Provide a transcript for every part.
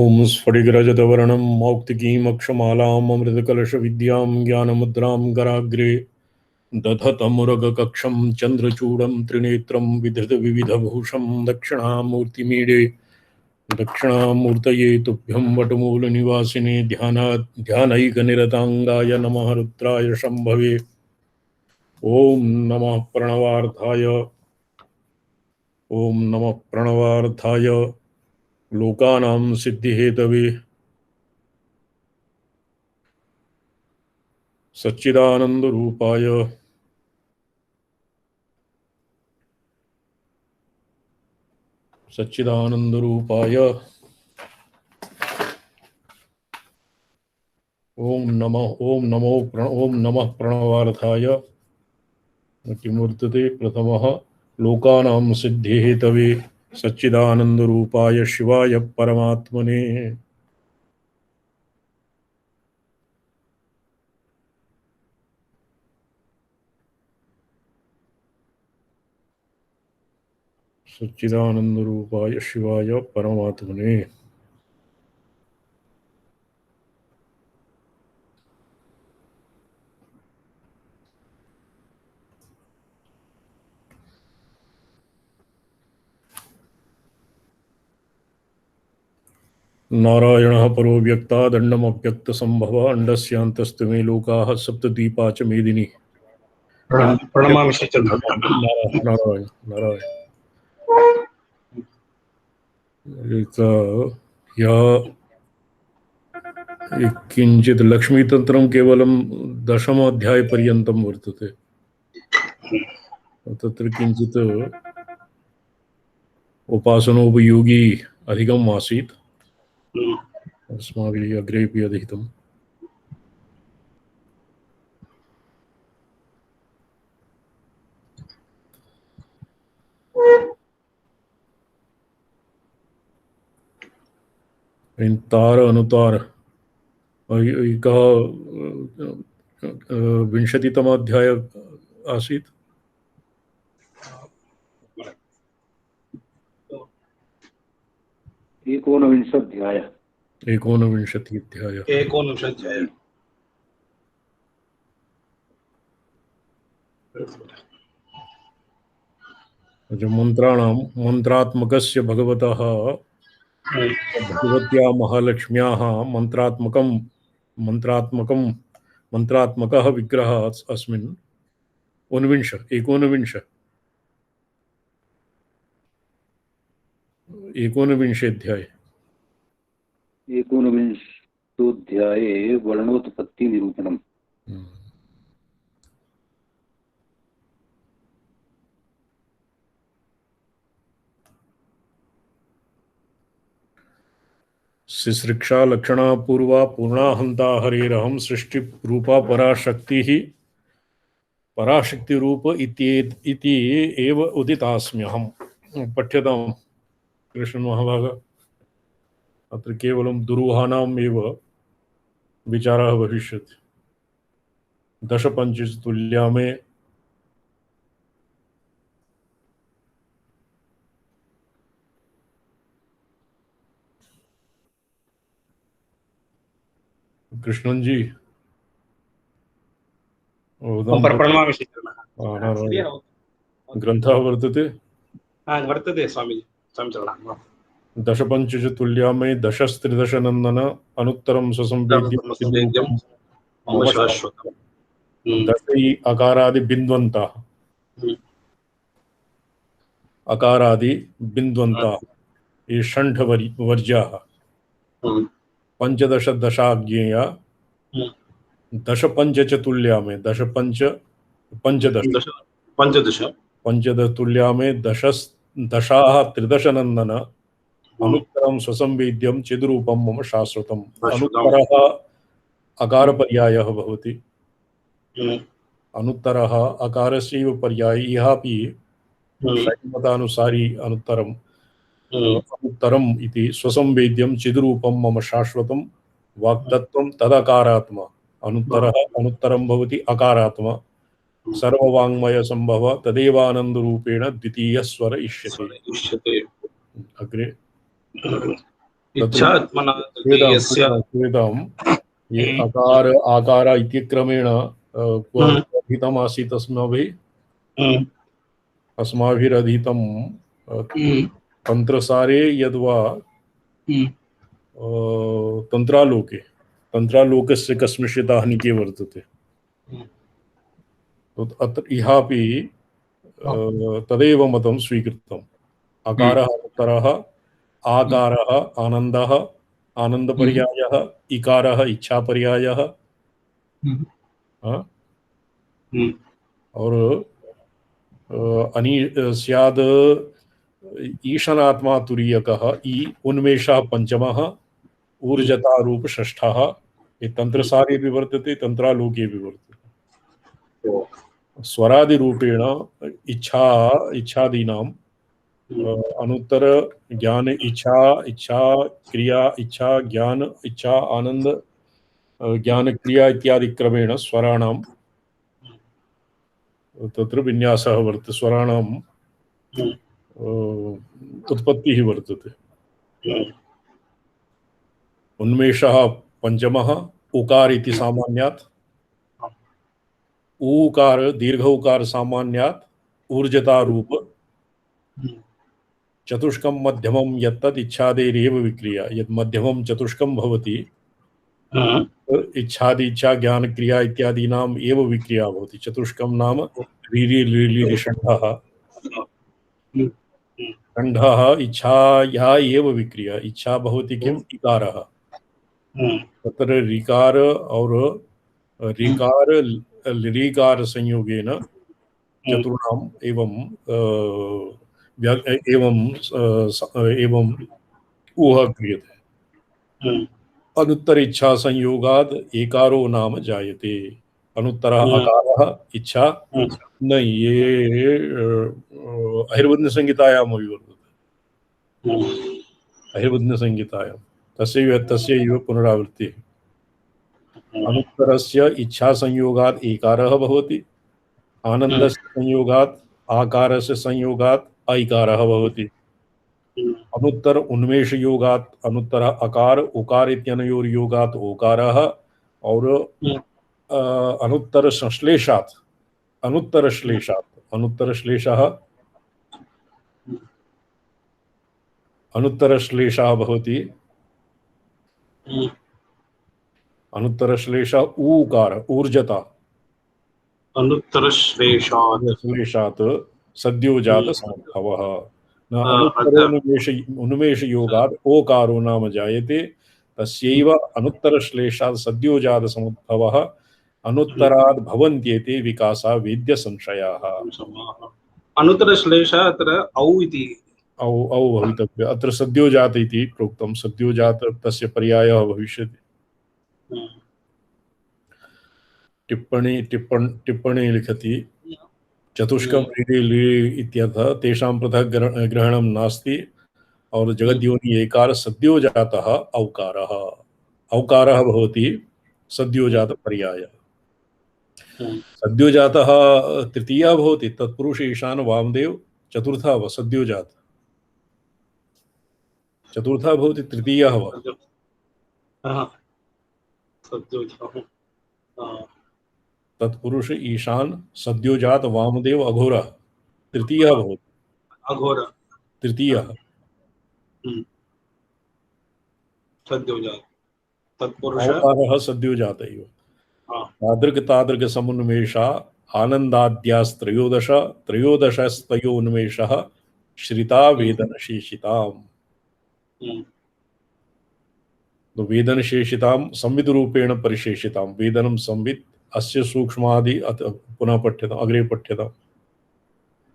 ओम स्फटिकरजतवर्णं मौक्तिकीमक्षमालाम् अमृतकलशविद्यां ज्ञानमुद्रां कराग्रे दधतमुरगकक्षं चन्द्रचूडं त्रिनेत्रं विधृतविविधभूषं दक्षिणामूर्तिमीडे दक्षिणामूर्तये तुभ्यं वटमूलनिवासिने ध्यानैकनिरताङ्गाय नमः रुद्राय शम्भवे। ओम नमः प्रणवार्थाय ओम नमः प्रणवार्थाय लोकानां सिद्धिहेतवे सच्चिदानन्दरूपाय ओम नमः प्रणवार्थाय किमूर्तते प्रथमः लोकानां सिद्धिहेतवे सच्चिदानन्दरूपाय शिवाय परमात्मने। सच्चिदानन्दरूपाय शिवाय परमात्मने। नारायणः परो व्यक्ता दण्डमव्यक्तसम्भव अण्डस्यान्तस्तु मे लोकाः सप्तद्वीपा च मेदिनी। प्रणमामि नारायण नारायण। किञ्चित् लक्ष्मीतन्त्रं केवलं दशमाध्यायपर्यन्तं वर्तते। तत्र किञ्चित् उपासनोपयोगी अधिकम् आसीत्, अस्माभिः अग्रेपि अधीतम्। तार अनुतार एकः 20तमाध्याय आसीत्। एकोनविंशाध्याय। मंत्रात्मकस्य भगवतः भगवत्या महालक्ष्म्याः मंत्रात्मकः विग्रहः अस्मिन् एकोनविंशोऽध्याये वर्णोत्पत्ति निरूपणम्। शिश्रिक्षा लक्षणा पूर्वा पूर्णाहंता हरेरहं सृष्टि रूपा पराशक्ति रूप इति एव उदितास्म्यहम्। पठ्यतां कृष्ण महाभाग। अत्र केवलं दुरूहानाम् एव विचारः भविष्यति। दशपञ्चतुल्या में कृष्णन जी ग्रंथः वर्तते। वर्तते स्वामी चरणः। दशपञ्चतुल्या में दशस्त्रिदशनन्दन अनुत्तरं ससंवेद्यं दशै अकारादि बिन्द्वन्ताः ये षण्ढवर्ज्याः। पंचदश दशाज्ञेया दशपञ्चचतुल्या में पंचदशतुल्या में दशाः त्रिदशनन्दन अनुत्तरं स्वसंवेद्यं चिद्रूपं मम शाश्वतम्। अनुत्तरः अकारपर्यायः भवति। अनुत्तरः अकारस्यैव पर्यायः। इहापि मतानुसारी अनुत्तरम् इति स्वसंवेद्यं चिद्रूपं मम शाश्वतं वाक्तत्वं तदकारात्मा। अनुत्तरं भवति अकारात्मा। सर्ववाङ्मय संभव तदेवानन्दरूपेण द्वितीयः स्वर इष्यते। अग्रे इच्छा आत्मना तृतीयस्य ये अकार आकार इति क्रमेण क्व आसीत् अस्माभिरधीतं तंत्रसारे यद्वा तंत्रालोकस्य कस्मिंश्चित् आहनिके वर्तते। अत्र इहापि तदेव मतं स्वीकृतम्। अकारः उत्तरः, आकारः आनन्दः, आनन्दपर्यायः, इकारः इच्छापर्यायः, और स्याद् ईशनात्मा तुरीयकः, ई उन्मेषः पंचमः, ऊर्जता रूप षष्ठः। ये तंत्रसारे भी वर्तते, तंत्रालोके भी वर्तते। स्वरादि रूपेण इच्छादीनां अनुत्तर ज्ञान इच्छा, इच्छा क्रिया, इच्छा ज्ञान, इच्छा आनंद, ज्ञान क्रिया इत्यादि क्रमेण स्वराणां तत्र विन्यासः वर्तते, स्वराणां उत्पत्तिः वर्तते। उन्मेषः पंचमः, उकार इति सामान्यात्, ऊकार दीर्घ उकार सामान्यात्, ऊर्जता रूप, चतुष्कं मध्यमं यत्तत् इच्छादेरेव विक्रिया। यत् मध्यमं चतुष्कं भवति इच्छादि इच्छा ज्ञान क्रिया इत्यादीनाम् एव विक्रिया भवति। चतुष्कं नाम रीरि लीलि षण्ढः, षण्ढः इच्छाया एव विक्रिया। इच्छा भवति किम्? इकारः। तत्र ऋकार और ऋकार लिकार संयोगेन चतुर्णाम एवं ऊह क्रियते। अनुत्तर इच्छा संयोगाद एकारो नाम जायते। अनुत्तरः अकारः इच्छा नहीं, ये अहिर्वदन संहितायां वर्तते। अहिर्वदन संहितायां तस्यैव पुनरावृत्तिः। अनुत्तरस्य इच्छा संयोगात् एकारः भवति, आनन्दस्य संयोगात् आकारस्य संयोगात् ऐकारः भवति। अनुत्तर उन्मेष योगात् अनुत्तर अकार उकार इत्यनयोर योगात् ओकारः, और अनुत्तर संश्लेषात् अनुत्तर श्लेषः भवति। अनुत्तर श्लेष ऊकार ऊर्जता, अनुत्तर श्लेषात् सद्योजात समुद्भवः। न अनुत्तर उन्मेष योगात् ओकारो नाम जायते, तस्यैव अनुत्तर श्लेषात् सद्योजात समुद्भवः। अनुत्तराद् भवन्त्येते विकासा वेद्य संशयाः। अनुत्तर श्लेष अत्र औ इति औ भवितव्य। अत्र सद्योजात इति प्रोक्तं। सद्योजात तस्य पर्यायः भविष्यति। टिप्पणी लिखति चतुष्कं लीडि इत्यर्थः तेषां पृथक् ग्रहणं नास्ति, और जगद्योनि एकार सद्योजातः औकारः। औकारः भवति सद्योजात पर्यायः। सद्योजातः तृतीया भवति, तत्पुरुष ईशान वामदेव। चतुर्था वा सद्योजात, चतुर्था भवति, तृतीयः वा तत्पुरुष ईशान सद्योजात वामदेव अघोरः, तृतीयः भवति। अघोर तृतीयः सद्योजात तत्पुरुष औकारः सद्योजात एव। तादृग तादृग समुन्मेषा आनन्दाद्यास्त्रयोदश, त्रयोदशस्तयोन्मेषः श्रिता वेदन शेषिताम्। तो वेदन शेषितां संविद रूपेण परिशेषितां। वेदनं संविद अस्य सूक्ष्मादि पुनः पठ्यताम्, अग्रे पठ्यताम्।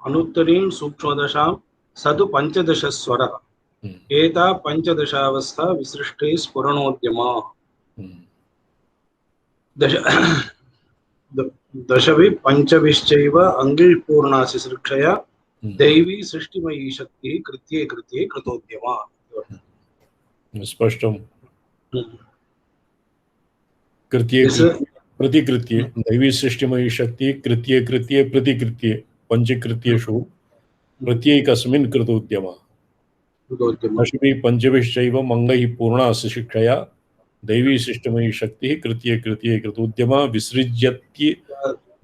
अनुत्तरीं सूक्ष्मदशां सदु पंचदश स्वरः, एता पंचदशावस्था विसृष्टे स्फुरणोद्यमा। दशभि पंचभिश्चैव अंगिपूर्णा शिश्रिक्षया दैवी सृष्टिमयी शक्ति कृत्ये कृत्ये कृतोद्यमा। स्पष्टं। कृत्ये प्रतिकृत्ये दैवी सृष्टिमयी शक्ति कृत्ये कृत्ये प्रतिकृत्ये पंचकृत्येषु प्रत्येकस्मिन् कृतोद्यमा। दशभिः पञ्चभिश्चैव मङ्गैः पूर्णा अस्य शिक्षया दैवी शिष्टमयी शक्तिः कृत्ये कृत्ये कृतोद्यमा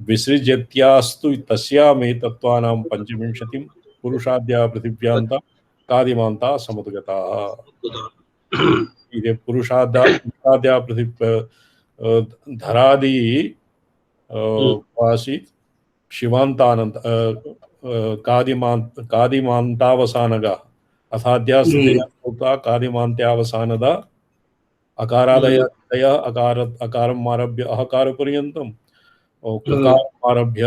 विसृज्यत्यास्तु तस्यामेतत्त्वानां पञ्चविंशतिं पुरुषाद्या पृथिव्यान्ता कादिमान्ता समुद्गताः। इति पुरुषाद्या धरादि आसीत् शिवान्तानन्त कादिमान्तावसानगः अथाद्यास्तुता कादिमान्त्यावसानदा अकारादय अकारम् आरभ्य अहकारपर्यन्तं ककारम् आरभ्य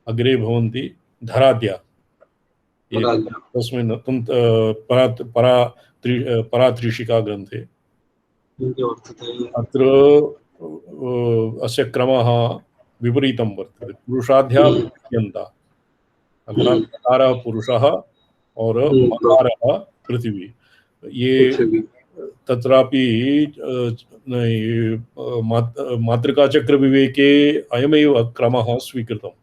अग्रे भवन्ति धराद्या। तस्मिन् परात्रिशिका ग्रन्थे अत्र अस्य क्रमः विपरीतं वर्तते। पुरुषाद्या पृथिव्यन्ता अकारः पुरुषः और मकारः पृथिवी। ये तत्रापि मातृकाचक्रविवेके अयमेव क्रमः स्वीकृतः।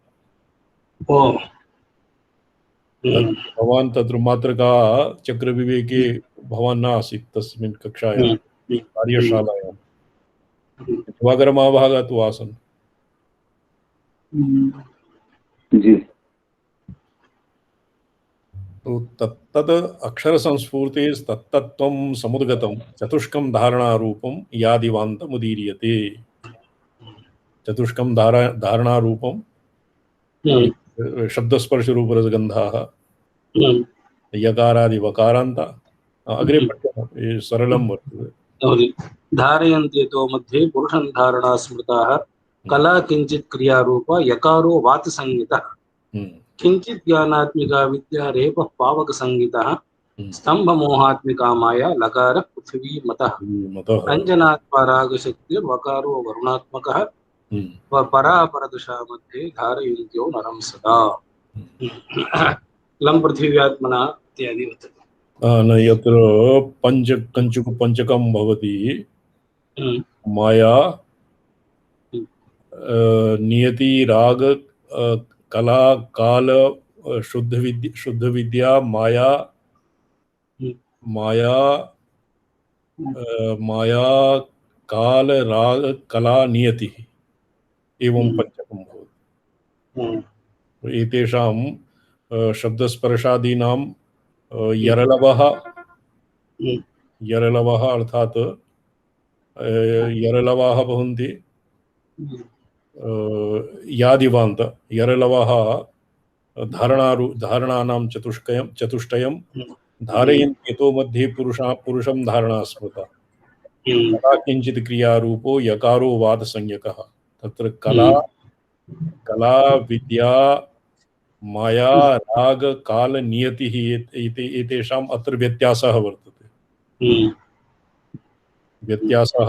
भवान् तत्र मातृका चक्रविवेके भवान् न आसीत् तस्मिन् कक्षायां कार्यशालायां। दिवाकरमहाभागाः तु आसन्। जी। तो तत्तद् अक्षरसंस्फूर्तेस्तत्तत्त्वं समुद्गतं चतुष्कं धारणारूपं यादिवान्तमुदीर्यते। चतुष्कं धारणारूपं शब्दस्पर्शरूपरसगन्धाः यकारादि वकारान्त अग्रे पठ्यते। सरलं वर्तते। धारयन्त्यतो मध्ये पुरुषं धारणा स्मृताः कला किंचित क्रियारूप यकारो वात संहितः किंचित ज्ञानात्मिका विद्या रेप पावक संहितः स्तंभ मोहात्मिका माया लकार पृथ्वी मतः रंजनात्मा राग शक्ति वकारो वरुणात्मकः व परापरदशा मध्ये धारयन्त्यो नरं सदा लं पृथिव्यात्मना इत्यादि वर्तते। न यत्र पंचकं भवति माया नियति राग कला काल शुद्ध विद्या माया काल राग कला नियति एवं पंचकं भवति। एतेषां शब्दस्पर्शादीनां यरलवः अर्थात् यरलवाः भवन्ति। यादिवान्त यरलवः धारणानां चतुष्टयं धारयन्त्यतो मध्ये पुरुषं धारणा स्मृता। कला किंचित क्रियारूपो यकारो वाद संज्ञकः। तत्र कला विद्या माया राग काल नियतिः एतेषाम् अत्र व्यत्यासः वर्तते। व्यत्यासः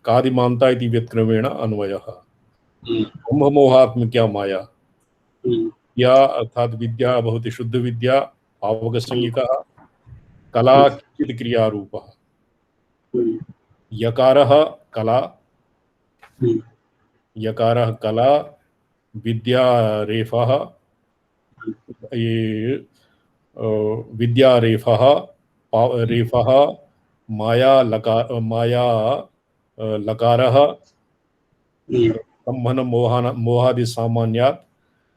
कादिमान्ता इति व्यत्क्रमेण अन्वयः। ब्रह्ममोहात्मिका माया या अर्थात विद्या भवति शुद्ध विद्या पावकसंज्ञकः कला किंचित् क्रियारूपः यकारः कला विद्या रेफः माया लकारः संबंध मोहादि सामान्यात्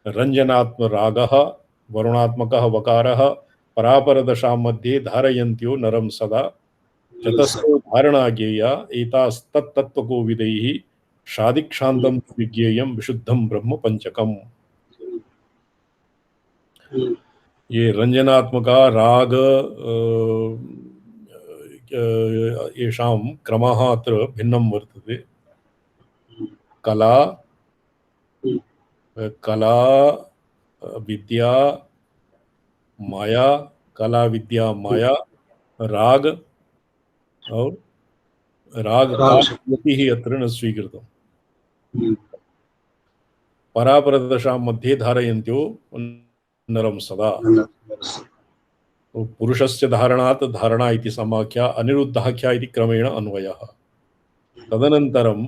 रंजनात्म रागः वरुणात्मकः वकारः परापरदशा मध्ये धारयन्त्यो नरं सदा चतस्रो धारणा ज्ञेया एतास्तत्तत्त्वको विदैः शादिक्षान्तं विज्ञेयं विशुद्धं ब्रह्म पंचकम्। ये रंजनात्मका राग येषां क्रमः अत्र भिन्नं वर्तते। कला विद्या माया राग और राग कालनियतिः अत्र न स्वीकृतम्। परापरदशा मध्ये धारयन्त्यो नरं सदा। पुरुषस्य धारणात् धारणा इति समाख्या अनिरुद्धाख्या इति क्रमेण अन्वयः। तदनन्तरं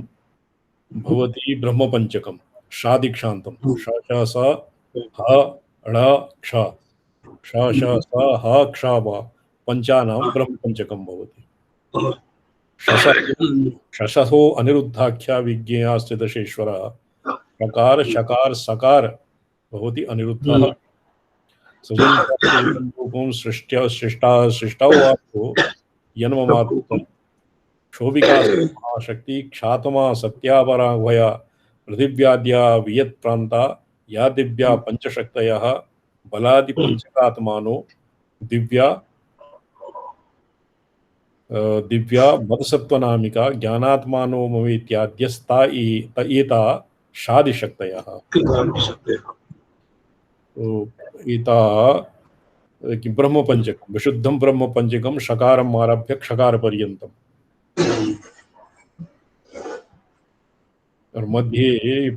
भवति ब्रह्मपञ्चकं शादिक्षान्तं श च स ह ण क्ष श श स ह क्ष व पंचानां ब्रह्म पंचकं भवति। शशसो अनिरुद्धाख्या विज्ञेयास्य दशेश्वरः षकार शकार सकार भवति अनिरुद्धः। सृजन्तं रूपं सृष्टौ वाक्यो यन्ममात्मकं क्षोभिका शक्ति ख्यातमा सत्यापराह्वया पृथिव्याद्या वियत्प्रान्ता या दिव्या पंचशक्तयः बलादि पंचकात्मानो दिव्या दिव्या मदसत्वनामिका ज्ञानात्मानो ममेत्याद्यस्ता एता शादिशक्तयः। एता ब्रह्मपंचकं विशुद्धं ब्रह्मपंचकं षकारम् आरभ्य क्षकार पर्यन्तम्। और मध्ये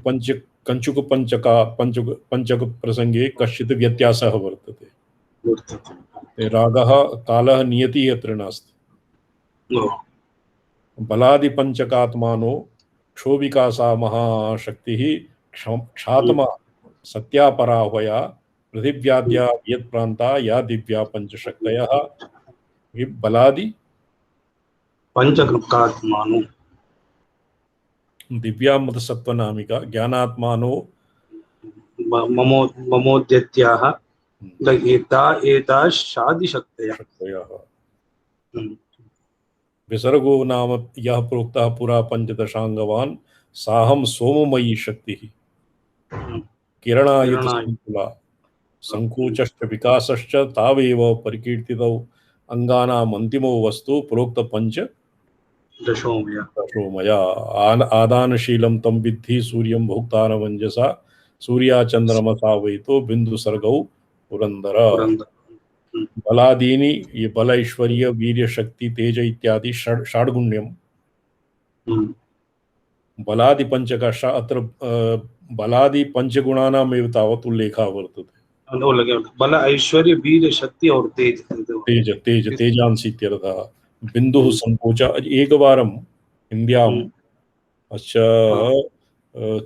पंचक प्रसंगे कश्चित् व्यत्यासः वर्तते। रागः कालः नियतिः अत्र नास्ति। बलादि पंचकात्मानो क्षोभिका सा महाशक्तिः क्षातमा सत्यापराह्वया पृथिव्याद्या वियत्प्रान्ता या दिव्या पंचशक्तयः। ये बलादि पंचकात्मानो दिव्या मदसत्वनामिका ज्ञानात्मानो ममोद्यत्याः एता शादिशक्तयः। विसर्गो नाम यः प्रोक्तः पुरा पंचदशांगवान् साहं सोममयी शक्तिः किरणायुत संकुला संकोचश्च विकासश्च तावेव परिकीर्तितौ अंगानाम् अंतिमो वस्तु प्रोक्त पंच दशोमया आदानशीलं तं विद्धि सूर्यं भोक्तारमंजसा सूर्या चंद्रमसा वैतो बिंदुसर्गौ पुरंदर। बलादीनि ये बल ऐश्वर्य वीर्य शक्ति तेज इत्यादि षड्गुण्यम बलादि पंचक अत्र बलादि पंचगुणानामेव तावत् उल्लेखः वर्तते। बल ऐश्वर्य वीर्य शक्ति और तेज तेजांसि इत्यर्थः। बिन्दुः संकोच एकवारं हिन्द्याम् अस्य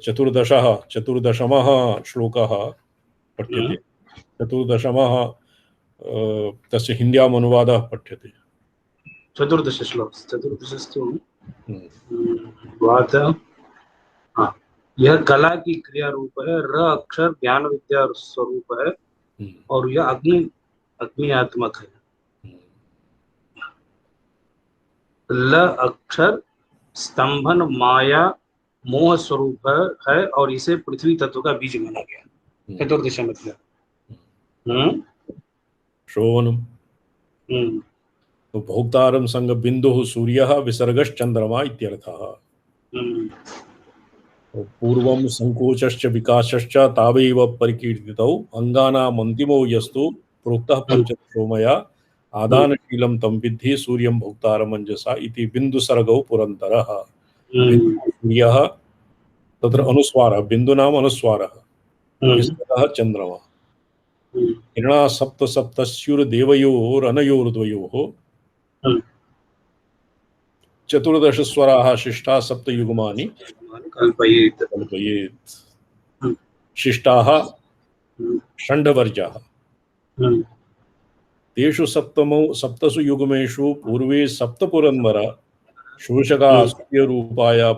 चतुर्दशमः श्लोकः पठ्यते। चतुर्दशमः तस्य हिन्द्याम् अनुवादः पठ्यते। चतुर्दश यह कला की क्रिया रूप है। र अक्षर ज्ञान विद्या स्वरूप है और यह अग्नियात्मक है। ल अक्षर स्तंभन माया मोह स्वरूप है और इसे पृथ्वी तत्व का बीज माना गया। चतुर्दश मतलब श्रवणम तो भोक्तारं संग बिंदुः सूर्यः विसर्गश्चंद्रमा इत्यर्थः। पूर्वं संकोचश्च विकासश्च तावैव परिकीर्तितौ अंगानाम् अंतिमो यस्तु प्रोक्तः पंचदशोमया आदानशीलं तं विद्धि सूर्यं भोक्तारमंजसा इति बिन्दुसर्गौ पुरन्दरः। सूर्यः तत्र अनुस्वारः बिन्दूनाम् अनुस्वारः विसर्गः चंद्रमा किरणा सप्त सप्तस्युर्देवयोरनयोर्द्वयोः चतुर्दश स्वराः शिष्टाः सप्तयुग्मानि कल्पयेत्। शिष्टाः षण्डवर्जाः तेषु सप्तसु युग्मेषु पूर्वे सप्तपुरन्दर शोषका सूर्यरूपाया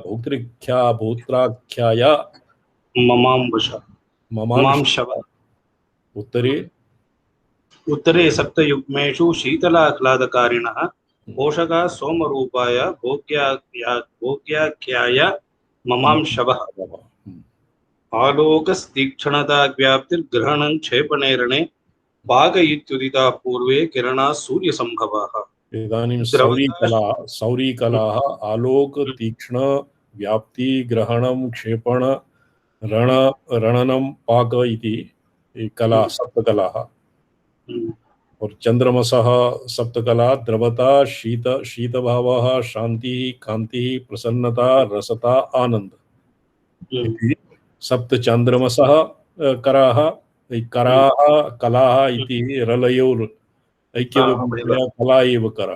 भोक्त्राख्याया ममांशव उत्तरे सप्तयुग्मेषु शीतलाह्लादकारिणः पोषका सोमरूपाय भोग्याख्याय ममांशवः आलोकस्तीक्ष्णता व्याप्तिर्ग्रहणं क्षेपणेरणे भाग इत्युदिता पूर्वे किरणा सूर्य संभवः। इदानीं सौरीकलाः आलोक तीक्ष्ण व्याप्ति ग्रहणं क्षेपण रणनं पाक इति कला सप्तकलाः। और चंद्रमसः सप्तकला द्रवता शीतभावः शांति कांति प्रसन्नता रसता आनंद इति सप्तचंद्रमसः कराः कलाः इति रलयोर् ऐक्यविभक्त्या कला एव कर।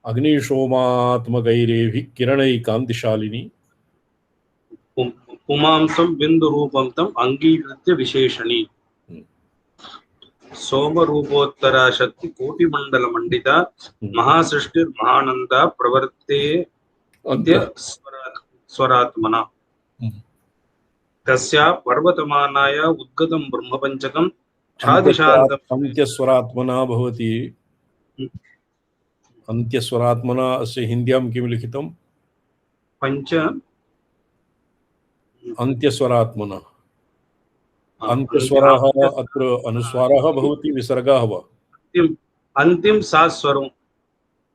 अग्निशोमात्मकैरेभिः किरणैः कान्तिशालिनी पुमांसं बिन्दुरूपं तम् अंगीकृत्य विशेषणी। सोम रूपोत्तरा शक्ति कोटि मंडल मंडिता महासृष्टि महानंदा प्रवर्ते अद्य स्वरात्मना तस्या पर्वतमानाय उद्गतं ब्रह्मपञ्चकं छादिशान्तं अन्त्यस्वरात्मना भवति। अन्त्यस्वरात्मना अस्य हिन्द्यां किं लिखितं? पञ्च अन्त्यस्वरात्मना। अन्त्यस्वरः अत्र अनुस्वारः भवति विसर्गः वा? अंतिम 7 स्वरों।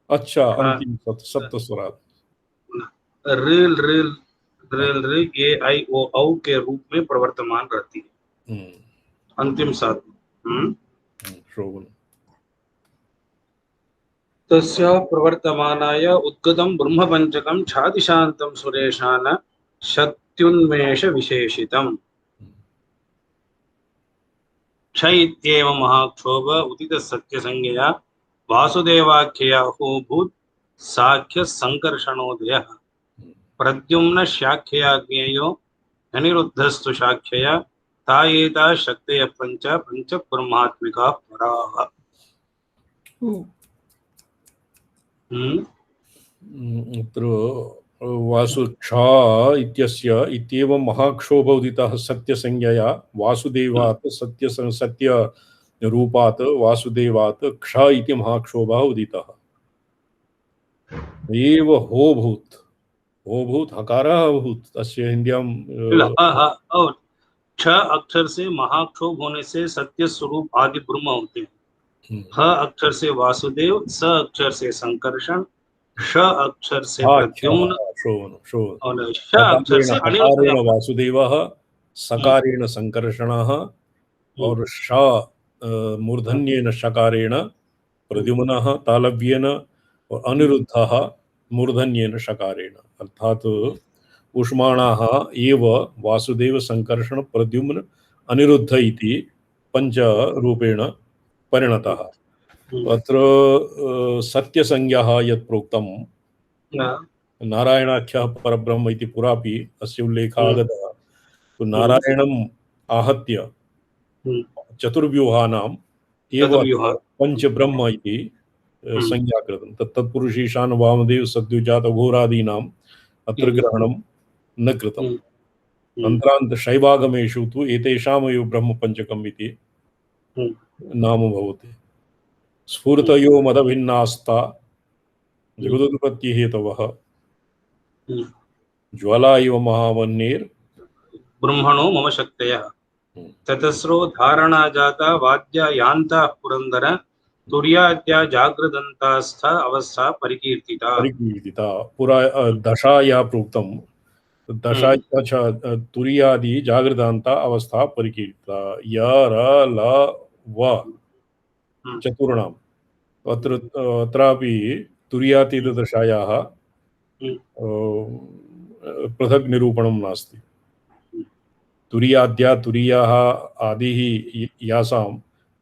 अच्छा, अंतिम सप्तस्वरात् रेल रेल रेल रे ए आई ओ औ के रूप में प्रवर्तमान रहती है। अंतिम 7। श्रवण तस्या प्रवर्तमानाय उद्गतं ब्रह्मपञ्चकं छादिशान्तं सुरेशान शक्त्युन्मेष विशेषितम्। क्ष इत्येव महाक्षोभ उदित सत्यसंज्ञया वासुदेवाख्यया होभूत् साख्य संकर्षणोदयः प्रद्युम्न शाख्यया ज्ञेयो अनिरुद्धस्तु शाख्यया तायेता शक्तयः पंच ब्रह्मात्मिकाः पराः। अत्र वासुक्षा इत्यस्य इत्येवं महाक्षोभ उदितः सत्यसंज्ञया वासुदेवात् सत्य रूपात् वासुदेवात् क्ष इति महाक्षोभः उदितः। एव होभूत् हकारः अभूत्। तस्य हिन्द्यां क्ष अक्षर से महाक्षोभ होने से सत्य स्वरूप आदि ब्रह्म होते हैं। ह अक्षर से वासुदेव, स अक्षर से संकर्षण, श अक्षर से प्रद्युम्न और श अक्षर से हकारेण वासुदेवः, सकारेण संकर्षणः और श मूर्धन्येन शकारेण प्रद्युम्नः तालव्येन और अनिरुद्धः मूर्धन्येन शकारेण। अर्थात उष्माणाः एव वासुदेव संकर्षण प्रद्युम्न अनिरुद्ध इति पंच रूपेण परिणतः। अत्र सत्यसंज्ञः यत् प्रोक्तं नारायणाख्यः परब्रह्म इति पुरापि अस्य उल्लेखः आगतः। तो नारायणम् आहत्य चतुर्व्यूहानाम् एव पंचब्रह्म इति संज्ञा कृतं। तत्पुरुष ईशान वामदेव सद्युजात घोरादीनाम् अत्र ग्रहणं न कृतम्। अन्तरान्त शैवागमेषु तु एतेषामेव ब्रह्मपञ्चकम् इति नाम भवति। स्फूर्तयो मदभिन्नास्ता जगदुत्पत्ति हेतवः ज्वाला इव महावह्निर् ब्रह्मणो मम शक्तयः ततस्रो धारणा जाता वाद्या यान्ता पुरंदर तुर्याद्या जागृदन्तास्थ अवस्था परिकीर्तिता। पुरा दशा या प्रोक्तं दशा तुर्यादि जागृदान्ता अवस्था परिकीर्तिता। य र ल व चतुर्णाम् अत्रापि तुर्यातीतदशायाः पृथक् निरूपणं नास्ति। तुरीयाद्या तुरीयाः आदिः यासां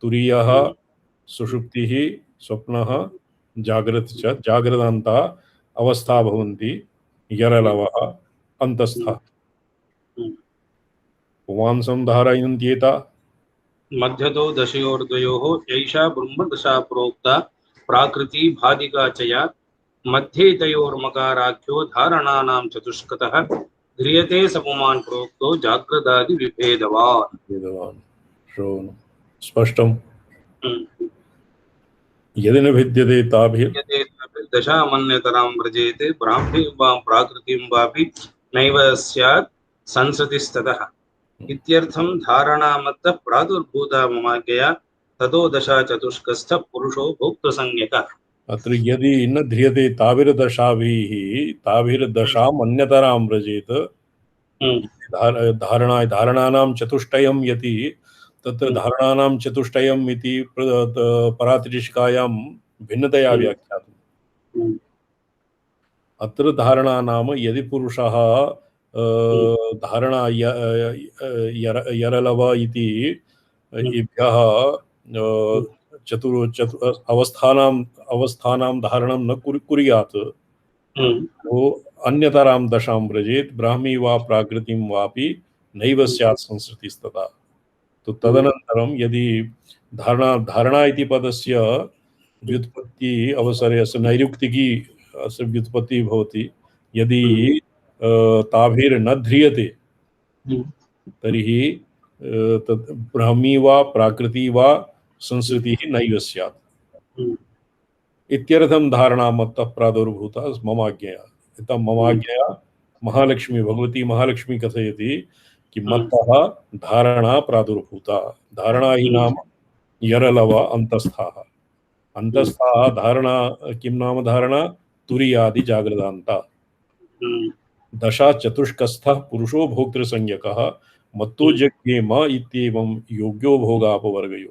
तुरीयः सुषुप्तिः स्वप्नः जागृत च जागृदान्ता अवस्था भवन्ति यरलवः अन्तस्थः। पुमांसं धारयन्त्येता मध्यतो दशयोर्द्वयोः एषा ब्रह्मदशा प्रोक्ता प्राकृति भादिका च या मध्ये तयोर्मकाराख्यो धारणानां चतुष्कतः ध्रियते सपुमान् प्रोक्तो जाग्रदादि विभेदवान्। स्पष्टं यदि न भिद्यते दशामन्यतरां व्रजेते ब्राह्मीं वां प्राकृतिं वापि नैव स्यात् संसृतिस्ततः इत्यर्थं धारणामत्तः प्रादुर्भूता ममाज्ञया ततो दशा चतुष्कस्थ पुरुषो भोक्तृसंज्ञकः। अत्र यदि न ध्रियते ताभिर्दशाभिः ताभिर्दशाम् अन्यतरां व्रजेत धारणानां चतुष्टयं यति तत्र धारणानां चतुष्टयम् इति परात्रिशिकायां भिन्नतया व्याख्यातम्। अत्र धारणा नाम यदि पुरुषः धारणा यरलव इति एभ्यः अवस्थानां धारणं न कुर्यात् वो अन्यतरां दशां व्रजेत ब्राह्मी वा प्राकृतिं वापि नैव स्यात् संसृतिस्तथा। तो तदनन्तरं यदि धारणा इति पदस्य व्युत्पत्ति अवसरे अस्य नैरुक्तिकी अस्य व्युत्पत्ति भवति। यदि ताभिर्न ध्रियते तर्हि तत् ब्राह्मी वा प्राकृती वा संस्कृतिः नैव स्यात् इत्यर्थं धारणा मत्तः प्रादुर्भूता ममाज्ञया। इत्थं ममाज्ञया महालक्ष्मी भगवती महालक्ष्मी कथयति कि मत्तः धारणा प्रादुर्भूता। धारणा हि नाम यरलव अंतस्थाः। अंतस्थाः धारणा किं नाम धारणा तुरीयादि जागृतान्ता। दशा चतुष्कस्थः पुरुषो भोक्तृसंज्ञकः मत्तो जज्ञेम इत्येवं योग्यो भोगापवर्गयो।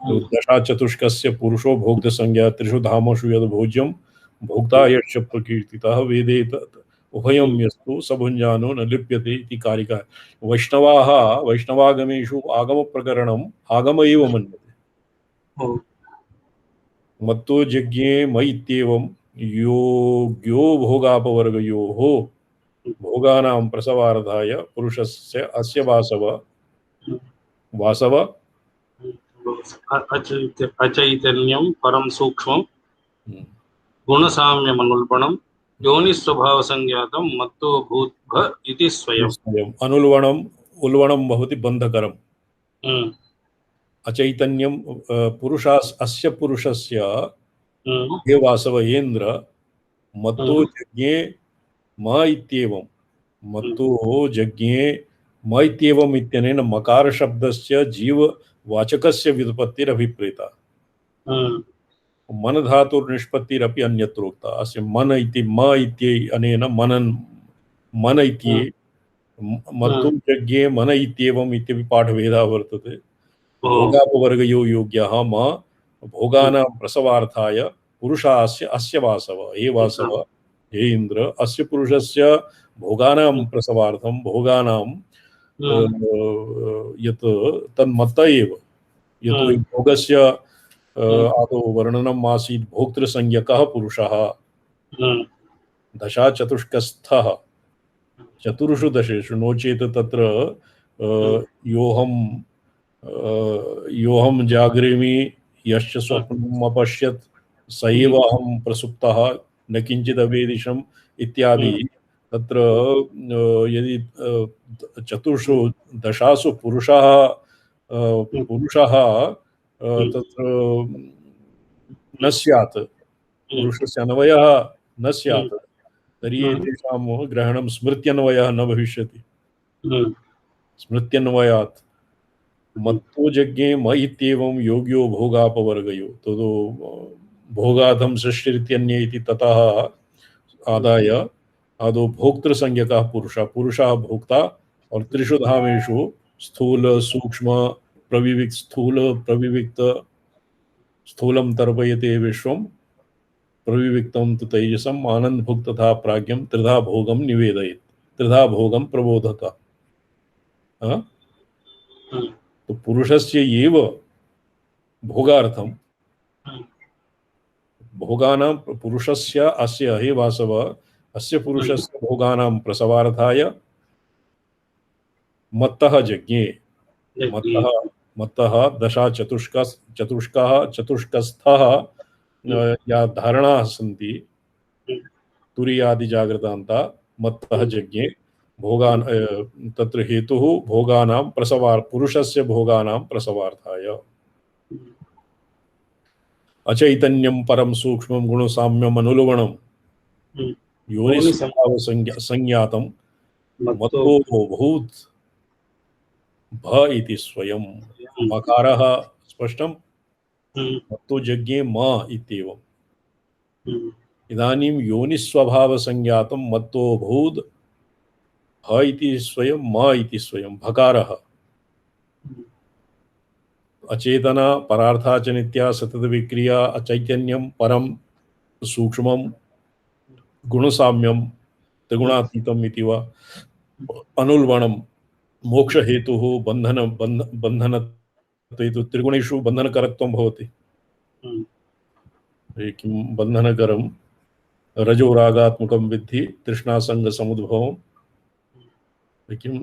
तो दशा चतुष्कस्य पुरुषो भोक्तृसंज्ञा त्रिषु धामसु यद् भोज्यं भोक्ता यश्च प्रकीर्तितः वेदे तत् उभयं यस्तु सभुञ्जानो न लिप्यते इति कारिका। वैष्णवाः वैष्णवागमेषु आगमप्रकरणम् आगम एव मन्यते। मत्तो यज्ञे मयित्येवं योग्यो भोगापवर्गयोः भोगानां प्रसवार्थाय पुरुषस्य अस्य वासव अचैतन्यं परं सूक्ष्मं गुणसाम्यमनुल्बणं योनिस्वभाव संज्ञातं मत्तो भूद्भ इति स्वयम्। अनुल्बणम् उल्बणं भवति बन्धकरम्। अचैतन्यं अस्य पुरुषस्य हे वासव येन्द्र मत्तो जज्ञे म इत्येवं मत्तो जज्ञे म इत्येवम् इत्यनेन मकार शब्दस्य जीववाचकस्य व्युत्पत्तिरभिप्रेता। मन धातुर्निष्पत्तिरपि अन्यत्रोक्ता। अस्य मन इति म इत्यनेन मनन मन इति मत्तो यज्ञे मन इत्येवम् इत्यपि पाठभेदः वर्तते। भोगापवर्गयो योग्यः म भोगानां प्रसवार्थाय पुरुषास्य अस्य वासव। हे वासव हे इंद्र अस्य पुरुषस्य भोगानां प्रसवार्थं भोगानां यत् तन्मत्त एव। यतो हि भोगस्य आदौ वर्णनम् आसीत् भोक्तृसंज्ञकः पुरुषः। दशा चतुष्कस्थः चतुर्षु दशेषु नो चेत् तत्र योऽहं जाग्रेमि यश्च स्वप्नम् अपश्यत् स एव अहं प्रसुप्तः न किञ्चित् अवेदिशम् इत्यादि तत्र यदि चतुर्षु दशासु पुरुषः तत्र न स्यात् पुरुषस्य अन्वयः न स्यात् तर्हि एतेषां ग्रहणं स्मृत्यन्वयः न भविष्यति। स्मृत्यन्वयात् मत्तो यज्ञे म इत्येवं योग्यो भोगापवर्गयो। ततो भोगाधम सृष्टिरित्यन्ये इति ततः आदाय आदौ भोक्तृसंज्ञकः पुरुषः भोक्ता और त्रिषु धामेषु स्थूल सूक्ष्म प्रविविक्त स्थूल प्रविविक्त स्थूलं तर्पयते विश्वं प्रविविक्तं तु तेजसम् आनन्दभुक् तथा प्राज्ञं त्रिधा भोगं निवेदयेत् त्रिधा भोगं प्रबोधत। तो पुरुषस्य एव भोगार्थं भोगानां पुरुषस्य अस्य हे वासव अस्य पुरुषस्य भोगानां प्रसवार्थाय मत्तः जज्ञे मत्तः दशा चतुष्कस्थः या धारणाः सन्ति तुरीयादि जागृतान्ता मत्तः जज्ञे भोगान् तत्र हेतुः भोगानां पुरुषस्य भोगानां प्रसवार्थाय। अचैतन्यं परं सूक्ष्मं गुणसाम्यम् अनुलवणं योनिस्वभाव संज्ञातं मत्तो भूत् भ इति स्वयं। मकारः स्पष्टं मत्तो यज्ञे म इत्येवम्। इदानीं योनिस्वभाव संज्ञातं मत्तो भूत् ह इति स्वयं म इति स्वयं भकारः। अचेतना परार्था च नित्या सतत विक्रिया अचैतन्यं परं सूक्ष्मं गुणसाम्यं त्रिगुणातीतम् इति वा अनुल्बणं मोक्ष हेतुः बंधन त्रिगुणेषु बंधनकरत्वं भवति। किं बंधनकरं रजोरागात्मकं विद्धि तृष्णासंगसमुद्भवं किं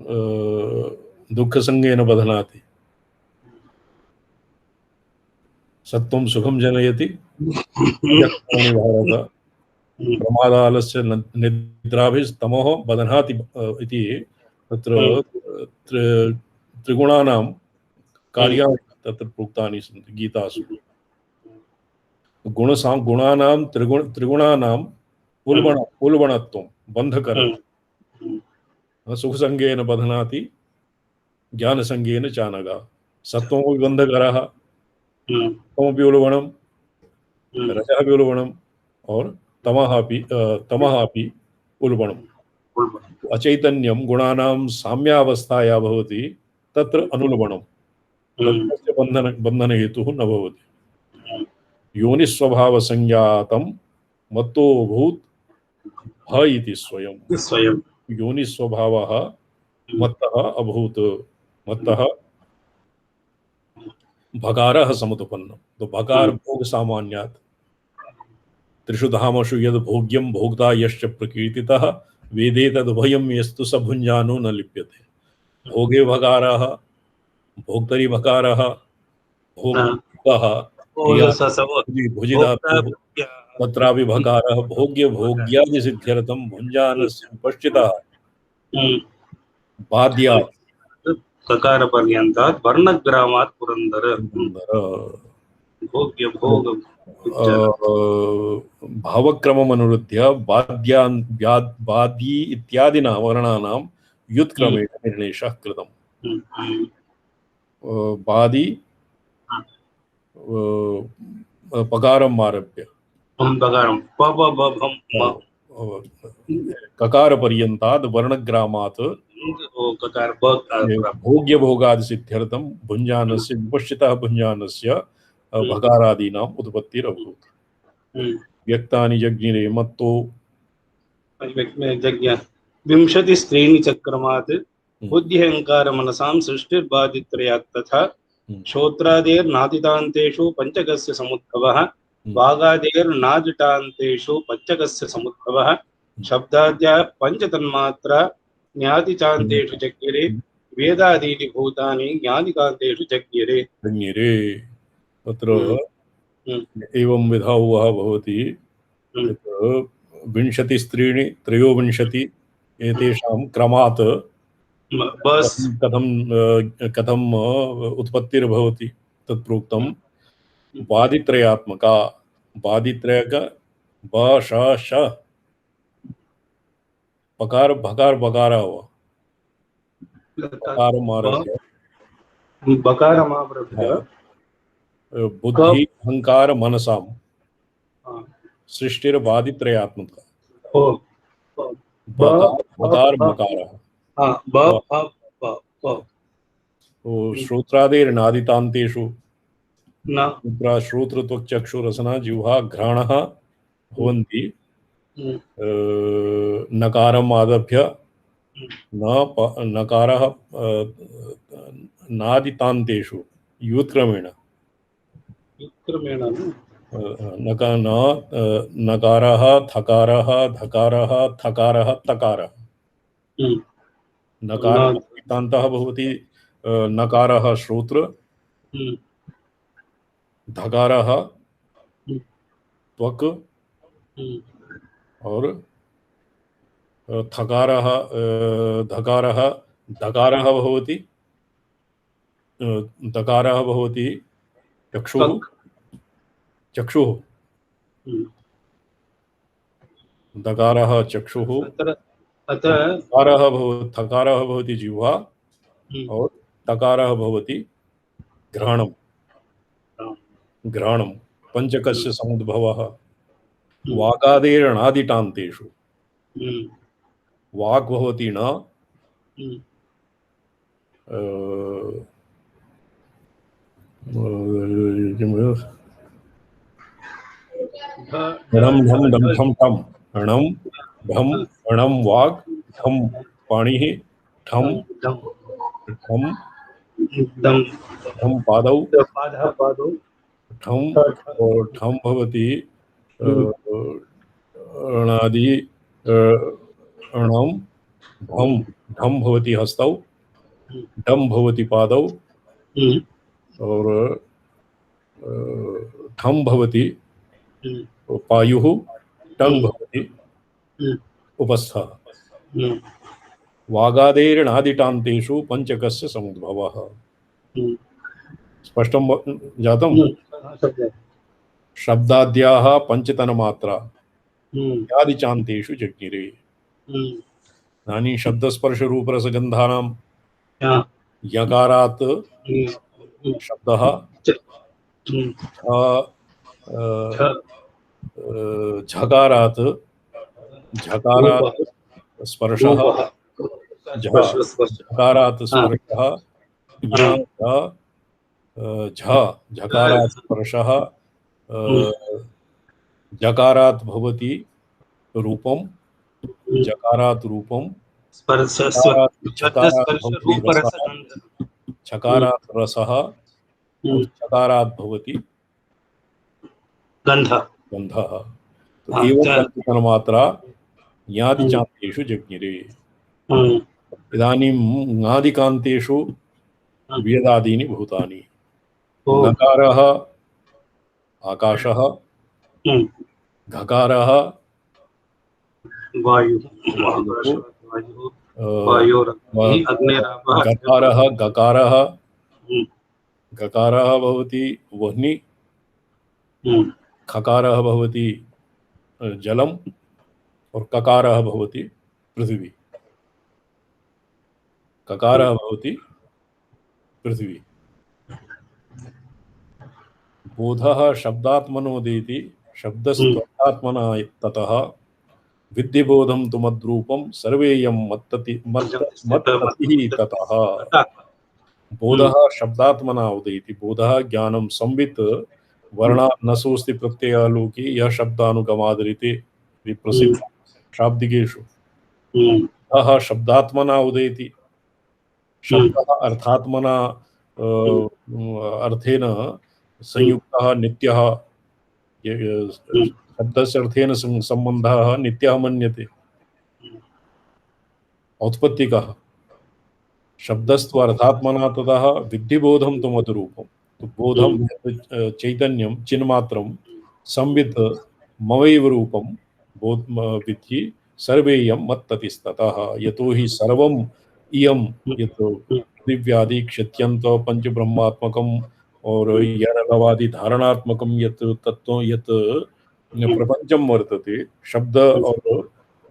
दुःखसंगेन बध्नाति। सत्वं सुखं जनयति यत्कर्मणि भारत प्रमादालस्य निद्राभिस्तमोः बध्नाति इति तत्र त्रिगुणानां कार्याणि तत्र प्रोक्तानि सन्ति गीतासु। गुणानां त्रिगुणानां उल्बणत्वं बन्धकरं सुखसंगेन बध्नाति ज्ञानसंगेन चानघा। सत्वमपि बन्धकरः, तमपि उल्बणं, रजः अपि उल्बणम् और तमः अपि उल्बणम्। अचैतन्यं गुणानां साम्यावस्थाया भवति तत्र अनुल्बणं, तस्य बन्धन हेतुः न भवति। योनिस्वभाव संज्ञातं मत्तो भूत भ इति स्वयं योनिस्वभावः मत्तः अभूत, मत्तः भकारः समुत्पन्नः। तो भकार भोग सामान्यात् त्रिषु धामसु यद् भोग्यं भोक्ता यश्च प्रकीर्तितः वेदे तद्भयं यस्तु स भुञ्जानो न लिप्यते। भोगे भकारः, भोक्तरि भकारः, भोगः भुजिधातुः तत्रापि भकारः भोग्य भोग्यादि सिद्ध्यर्थं भुञ्जानस्य विपश्चितः बाध्यात् ककार पर्यन्तात् वर्णग्रामात् पुरन्दर भोग्य भोग भावक्रमम् अनुरुध्य बादी इत्यादिना वर्णानां युत्क्रमेण निर्णयः कृतम्। बादी पकारम् आरभ्य ककार पर्यन्तात् वर्णग्रामात् भोग्य भोगादि सिद्ध्यर्थं भुञ्जानस्य विपश्चितः भुञ्जानस्य भकारादीनाम् उत्पत्तिरभूत्। व्यक्तानि जज्ञिरे मत्तो विंशति स्त्रीणि चक्रमात् बुद्ध्यहंकार मनसां सृष्टिर्बाधित्रयात् तथा श्रोत्रादेर्नादितान्तेषु पंचकस्य समुद्भवः वागादेर्नादितान्तेषु पंचकस्य समुद्भवः शब्दाद्या पंचतन्मात्रा ज्ञातिचान्तेषु जज्ञिरे वेदादीनि भूतानि ज्ञातिकान्तेषु जज्ञिरे। तत्र एवं विधावः भवति। विंशति स्त्रीणि त्रयोविंशति एतेषां क्रमात् कथम उत्पत्तिर्भवति तत्प्रोक्तं। बादित्रयात्मका बादित्रयक ब श श पकार भकार बकारा हुआ बकारमारभ्य बुद्धि अहंकार मनसां सृष्टिर्बादित्रयात्मका बकार मकारः श्रोत्रादेर्नादितान्तेषु श्रोत्रत्वक्चक्षुरसना जिह्वा घ्राणः भवन्ति। नकारम् आरभ्य नकारः नादितान्तेषु युत्क्रमेण नकारः थकारः धकारः थकारः तकारः। नकारः भवति नकारः श्रोत्र, धकारः त्वक् और थकारः धकारः दकारः भवति दकारः भवति चक्षुः चक्षुः दकारः चक्षुः थकारः भवति जिह्वा और तकारः भवति घ्राणं घ्राणं पंचकस्य समुद्भवः। वागादेरनादिटान्तेषु वाक् भवति न णं ढं ढं ठं ठं णं ढं णं वाक् ठं पाणिः ठं ठं ठं पादौ ठं और ठं भवति णादि णं ढं ढं भवति हस्तौ डम भवति पादौ और ठं भवति पायुः, टं भवति उपस्थः। वागादेर्णादिटान्तेषु पञ्चकस्य समुद्भवः। स्पष्टं जातं? शब्दाद्याः पञ्चतनमात्रा यादिचान्तेषु जज्ञिरे। इदानीं शब्दस्पर्शरूपरसगन्धानां यकारात् शब्दः, झकारात् स्पर्शः, झकारात् स्पर्शः, झकारात् स्पर्शः, जकारात् भवति रूपं, जकारात् रूपं, छकारात् रसः, छकारात् भवति गन्धः। तो एवं पञ्चतन्मात्रा ज्ञादिचान्तेषु जज्ञिरे। इदानीं ज्ञादिकान्तेषु वेदादीनि भूतानि। नकारः आकाशः, घकारः गकारः भवति वह्नि, खकारः भवति जलम, और ककारः भवति पृथ्वी। ककारः भवति पृथ्वी। बोधः शब्दात्मनोदेति शब्दस्त्वर्थात्मना ततः विद्यबोधं तु मद्रूपं सर्वेयं मत्ततिः ततः। बोधः शब्दात्मना उदेति। बोधः ज्ञानं संवित् वर्णात् नसोऽस्ति प्रत्ययः लोके यः शब्दानुगमादरिते प्रसिद्ध शाब्दिकेषु। अह शब्दात्मना उदेति। शब्दः अर्थात्मना अर्थेन संयुक्तः नित्यः। शब्दस्य अर्थेन सम्बन्धः नित्यः मन्यते। औत्पत्तिकः शब्दस्तु अर्थात्मना ततः विद्धिबोधं तु मधुरूपं। तो बोधं चैतन्यं चिन्मात्रं संवित् ममैव रूपं बोध विद्धि सर्वेयं मत्ततिस्ततः। यतो हि सर्वम् इयं यत् दिव्यादि क्षत्यन्त पंचब्रह्मात्मकं और यरलवादि धारणात्मकं यत् तत्व यत् प्रपंचम वर्तते, शब्द और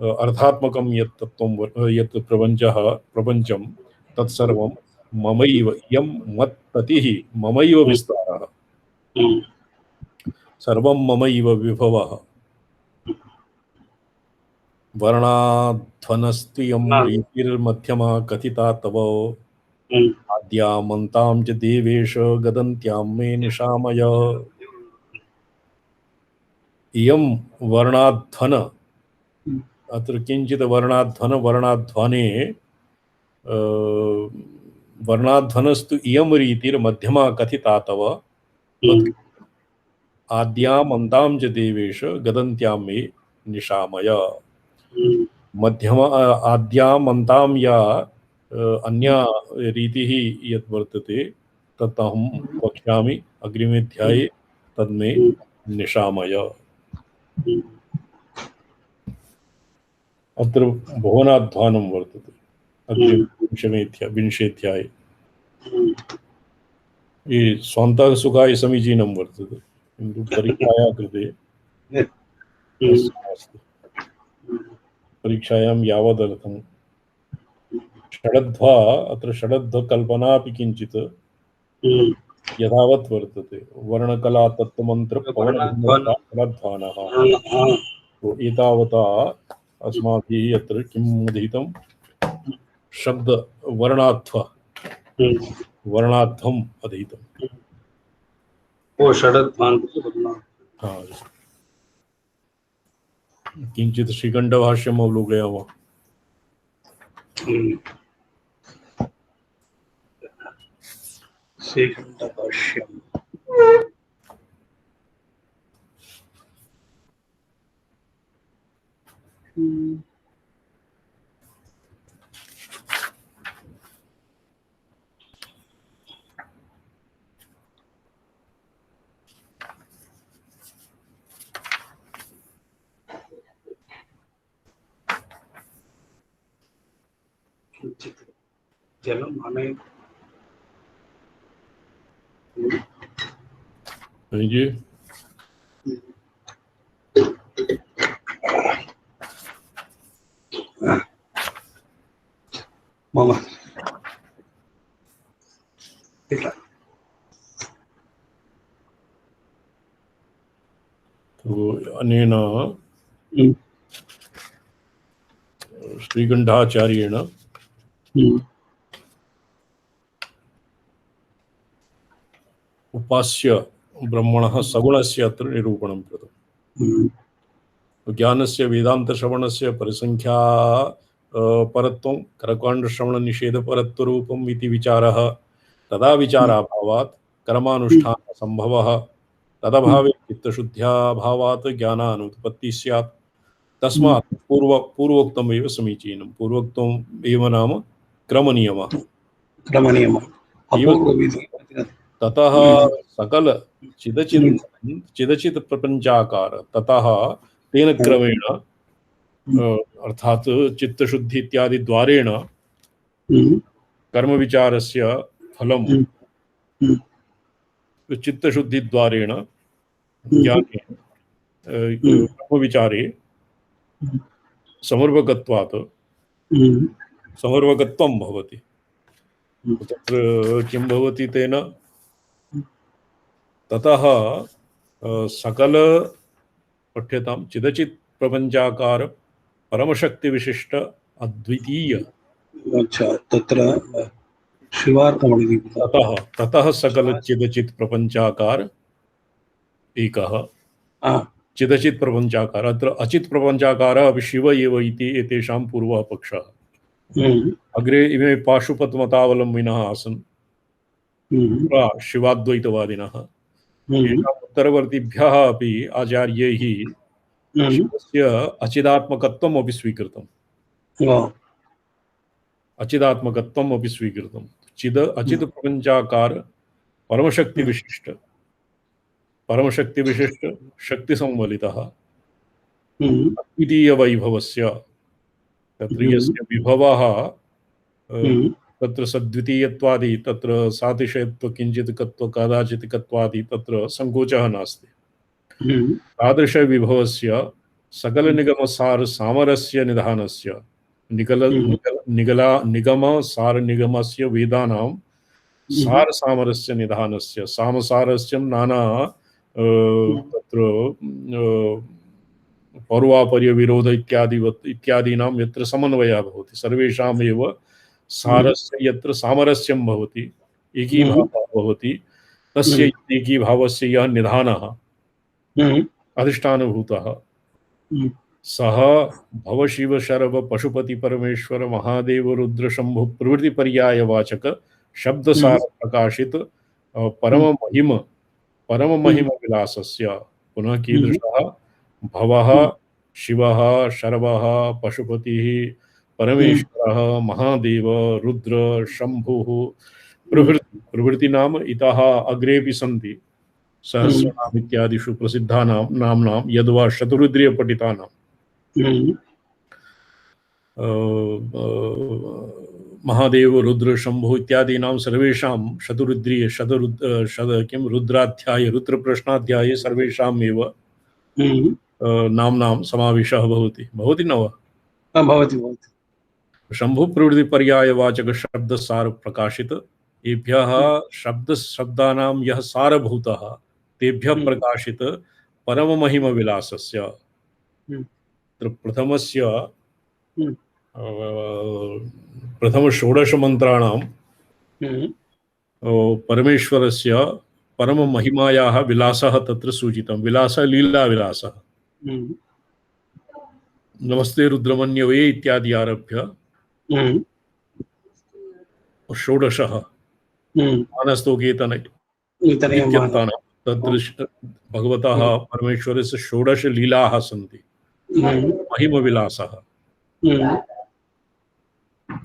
अर्थात्मकं यत् तत्वं यत् प्रपंचम तत्सर्वं ममैव इयं मत्ततिः ममैव विस्तारः सर्वं ममैव विभवः। वर्णाध्वनस्त्वियं रीतिर्मध्यमा कथिता तव आद्यामन्तां च देवेश गदन्त्यां मे निशामय। इयं वर्णाध्वन, अत्र किञ्चित् वर्णाध्वन वर्णाध्वने वर्णाध्वनस्तु इयं रीतिर्मध्यमा कथिता तव आद्याम अन्तां च देवेश गदन्त्यां मे निशामय। मध्यमा आद्याम अन्तां या अन्या रीतिः यत् वर्तते तत् अहं वक्ष्यामि अग्रिमेऽध्याये, तन्मे निशामय। अत्र भुवनाध्वानं वर्तते विंशेऽध्याये। ये स्वान्तः सुखाय समीचीनं वर्तते, किन्तु परीक्षायाः कृते अस्ति। परीक्षायां यावदर्थं षडध्वा, अत्र षडध्वकल्पनापि किञ्चित् यथावत् वर्तते। वर्णकला तत्त्वमन्त्र पवनषडध्वानः। तो एतावता अस्माभिः अत्र किम् अधीतं? शब्द वर्णाध्वम् अधीतं। वो षडध्वान। हाँ, किंचित श्रीकंठभाष्यम् अवलोकयामः। श्रीकंठभाष्यम् जलम माने जी मामा ठीक है। तो अनेन श्रीकंठाचार्येण उपास्य ब्रह्मणः सगुणस्य अत्र निरूपणं कृतम्। ज्ञानस्य वेदान्तश्रवणस्य परिसंख्या परत्वं कर्मकाण्डश्रवणनिषेधपरत्वरूपम् इति विचारः तदा विचाराभावात् कर्मानुष्ठानसम्भवः तदभावे चित्तशुद्ध्याभावात् ज्ञानानुत्पत्तिः स्यात्। तस्मात् पूर्वोक्तमेव समीचीनं। पूर्वोक्तम् एव नाम क्रमनियमः। ततः सकल चिदचित प्रपंचाकार ततः तेन क्रमेण अर्थात चित्तशुद्धि इत्यादि द्वारेण कर्म विचारस्य फलं चित्तशुद्धि द्वारेण ज्ञाने कर्म विचारे समर्पकत्वात् समर्पकत्वं भवति। तत्र किं भवति तेन ततः सकल पठ्यतां चिदचित् प्रपंचाकार परमशक्ति विशिष्ट अद्वितीय। अच्छा तत्र शिवार्कमणि ततः सकल चिदचित् प्रपंचाकार एकः चिदचित् प्रपंचाकार। अत्र अचित् प्रपंचाकार अपि शिव एव इति एतेषां पूर्वः पक्षः। अग्रे इमे पाशुपतमतावलम्बिनः आसन् शिवाद्वैतवादिनः। येषाम् उत्तरवर्तिभ्यः अपि आचार्यैः शिवस्य अचिदात्मकत्वम् अपि स्वीकृतम्। अचिदात्मकत्वम् अपि स्वीकृतम्। चिद अचित् प्रपंचाकार परमशक्ति विशिष्ट शक्ति संवलितः अद्वितीय वैभवस्य तत्र यस्य विभवः तत्र सद्वितीयत्वादि तत्र सातिशयत्व किंचित्कत्व कदाचित्कत्वादि तत्र संकोचः नास्ति। तादृश विभवस्य सकल निगम सार सामरस्य निधानस्य निगम सार निगमस्य वेदानां सार सामरस्य निधानस्य सामसारस्य नाना तत्र पौर्वापर्य विरोध इत्यादीनां यत्र समन्वयः भवति सर्वेषामेव सारस्य यत्र सामरस्यं भवति एकीभावः भवति तस्य एकीभावस्य यः निधानः अधिष्ठानभूतः सः भवशिव शरव पशुपति परमेश्वर महादेव रुद्र शंभु प्रवृत्ति पर्यायवाचक शब्द सार प्रकाशित परम महिम विलासस्य पुनः कीदृशः भवः शिवः शरवः पशुपतिः परमेश्वरः महादेव रुद्र शंभुः प्रभृति नाम इतः अग्रेपि सन्ति सहस्रनाम इत्यादिषु प्रसिद्धानां नाम्नां यद्वा शतरुद्रीय पठितानां महादेव रुद्र शंभु इत्यादीनां सर्वेषां रुद्राध्याये रुद्रप्रश्नाध्याये सर्वेषामेव नाम्नां समावेशः भवति न वा? भवति। शंभु प्रवृत्ति पर्यायवाचक शब्द सार प्रकाशित एभ्यः शब्दानां यः सारभूतः तेभ्यः प्रकाशित परम महिम विलासस्य प्रथमस्य प्रथम षोडश मंत्राणां परमेश्वरस्य परम महिमायाः विलासः तत्र सूचितं। विलासः लीला विलासः। नमस्ते रुद्रमन्यवे इत्यादि आरभ्य षोडशः मानस्तोकेतनैत्यन्तानां तत्र भगवतः परमेश्वरस्य षोडश लीलाः सन्ति। महिमविलासः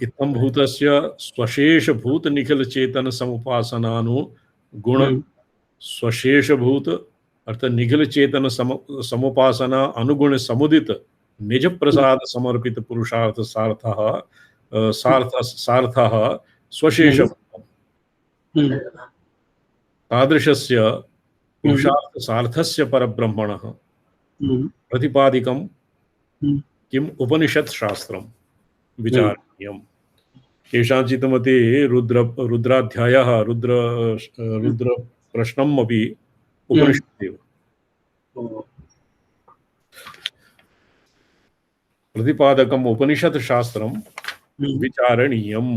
इत्थं भूतस्य स्वशेषभूत निखिल चेतन समुपासनानुगुण स्वशेषभूत अर्थात निखिल चेतन समुपासना अनुगुण समुदित निज प्रसाद समर्पित पुरुषार्थ सार्थः सार्थः स्वशेषभूतम् तादृशस्य पुरुषार्थसार्थस्य परब्रह्मणः प्रतिपादिकं किम् उपनिषत् शास्त्रं विचारणीयम्। केषाञ्चित् मते रुद्राध्यायः रुद्र प्रश्नम् अपि उपनिषदेव प्रतिपादकम् उपनिषत् शास्त्रं विचारणीयम्।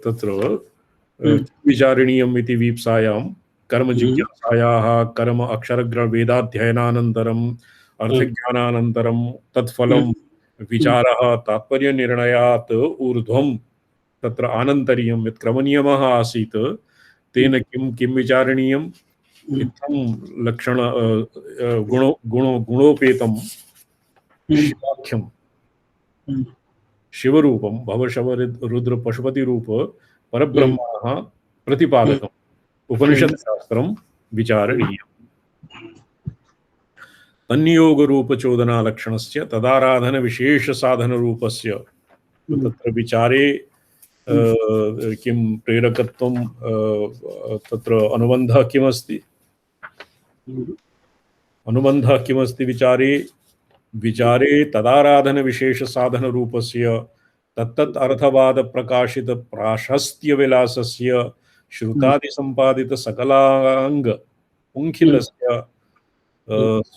तत्र विचारणीयम् इति वीप्सायां कर्म जिज्ञासायाः कर्म अक्षरवेदाध्ययनानन्तरम् अर्थज्ञानानन्तरं तत्फलं विचारः तात्पर्यनिर्णयात् ऊर्ध्वं तत्र आनन्तर्यं यत् क्रमनियमः आसीत् तेन किं विचारणीयम् इत्थं लक्षण गुणोपेतं शिवाख्यं शिवरूपं भवशवरुद्र पशुपतिरूप परब्रह्मणः प्रतिपादकम् उपनिषत्शास्त्रं विचारणीयम्। तन्नियोगरूपचोदनालक्षणस्य तदाराधनविशेषसाधनरूपस्य तत्र विचारे किं प्रेरकत्वं तत्र अनुबन्धः किमस्ति विचारे तदाराधनविशेषसाधनरूपस्य तत्तत् अर्थवादप्रकाशितप्राशस्त्यविलासस्य श्रुतादिसम्पादितसकलाङ्गपुङ्खिलस्य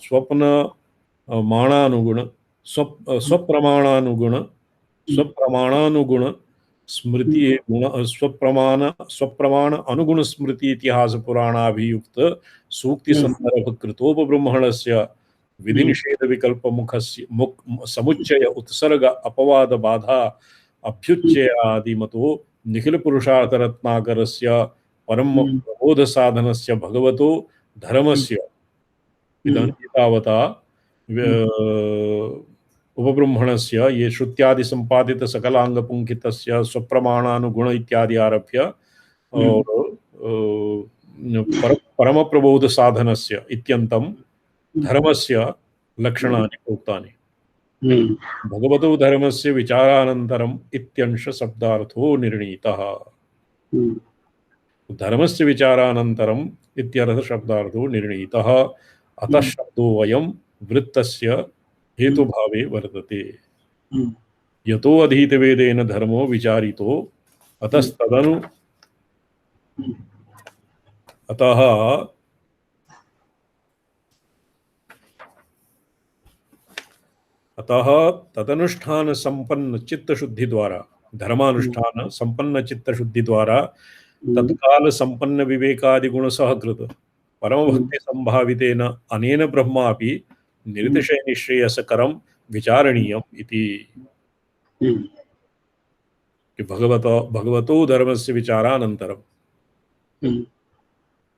स्वप्रमाणानुगुण स्मृति स्वप्रमाण अनुगुण स्मृति इतिहास पुराणाभियुक्त सूक्ति संदर्भ कृतोपब्रह्मणस्य विधि निषेध विकल्प मुखस्य समुच्चय उत्सर्ग अपवाद बाधा अभ्युच्चय आदि मतो निखिल पुरुषार्थ रत्नाकरस्य परम प्रबोध साधनस्य भगवतो धर्मस्य इदानीतावता उपब्रह्मणस्य ये श्रुत्यादि संपादित सकलांगपुंखितस्य स्वप्रमाणानुगुण इत्यादि आरभ्य परम प्रबोध साधनस्य इत्यन्तं धर्मस्य लक्षणानि उक्तानि। भगवतो धर्मस्य विचारानन्तरम् इत्यंश शब्दार्थो निर्णीतः। धर्मस्य विचारानन्तरम् इत्यर्थ शब्दार्थो निर्णीतः। अतः शब्दोऽयं वृत्तस्य हेतुभावे वर्तते। यतो अधीतवेदेन धर्मो विचारितो अतः तदनुष्ठान संपन्न चित्तशुद्धि द्वारा धर्मानुष्ठान संपन्न चित्तशुद्धि द्वारा तत्काल संपन्न विवेकादि गुण सहकृत परम भक्ति संभावितेन अनेन ब्रह्मापि निरतिशय निश्रेयसकरं विचारणीयम् इति। कि भगवतो धर्मस्य विचारानन्तरम्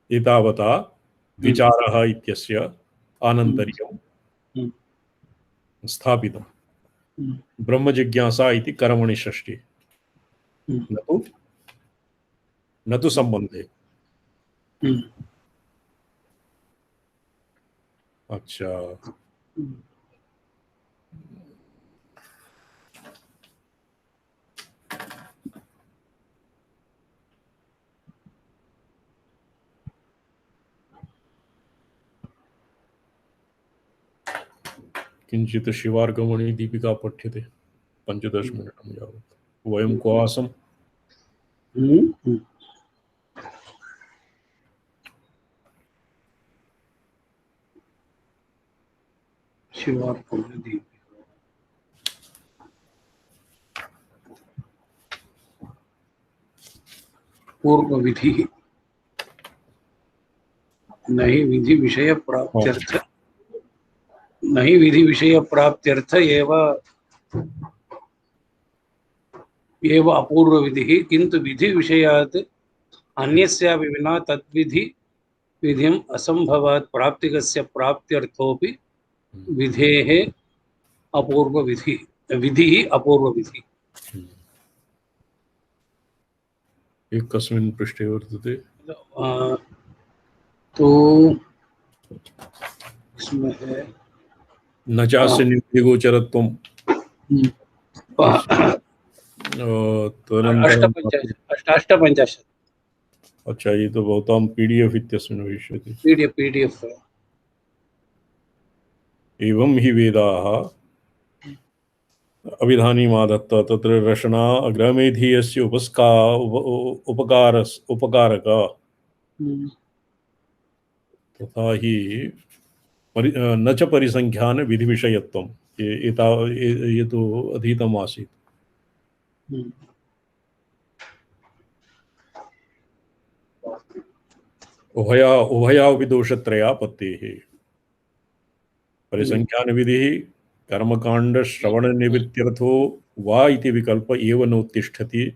एतावता विचारः इत्यस्य आनन्तर्यं स्थापितं। ब्रह्म जिज्ञासा इति कर्मणि षष्ठी न तु संबंधे। अच्छा, किंचित शिवार्गमणि दीपिका पठ्यते 15 मिनिटं यावत्। वयं क्व आसम्? शिवार्गमणि दीपिका पूर्व विधि नहीं विधि विषय प्राप्त्यर्थ नहीं विधि विषय प्राप्त्यर्थ एव अपूर्व विधि किंतु विधि विषयात् अन्यस्यापि विना तद्विधि विधिम् असंभवात् प्राप्तिकस्य प्राप्त्यर्थोपि विधेः अपूर्व विधि विधिः अपूर्व विधि। एक कस्मिन् पृष्ठे वर्तते? तो इसमें है न चास्य निवृत्तिगोचरत्वं अष्टापञ्चाशत्। अच्छा, ये तो भवतां PDF इत्यस्मिन् भविष्यति। PDF। एवं हि वेदाः अभिधानीमादत्त तत्र रचना अग्रमेधीयस्य उपकारक तथा ही न च परिसंख्यान विधि विषयत्वम्। ये तो अधीतम् आसीत्। उभयावपि दोषत्रयापत्तेः। परिसंख्यान विधिः कर्मकांड श्रवण निवृत्त्यर्थो वा इति विकल्प एव नोत्तिष्ठति।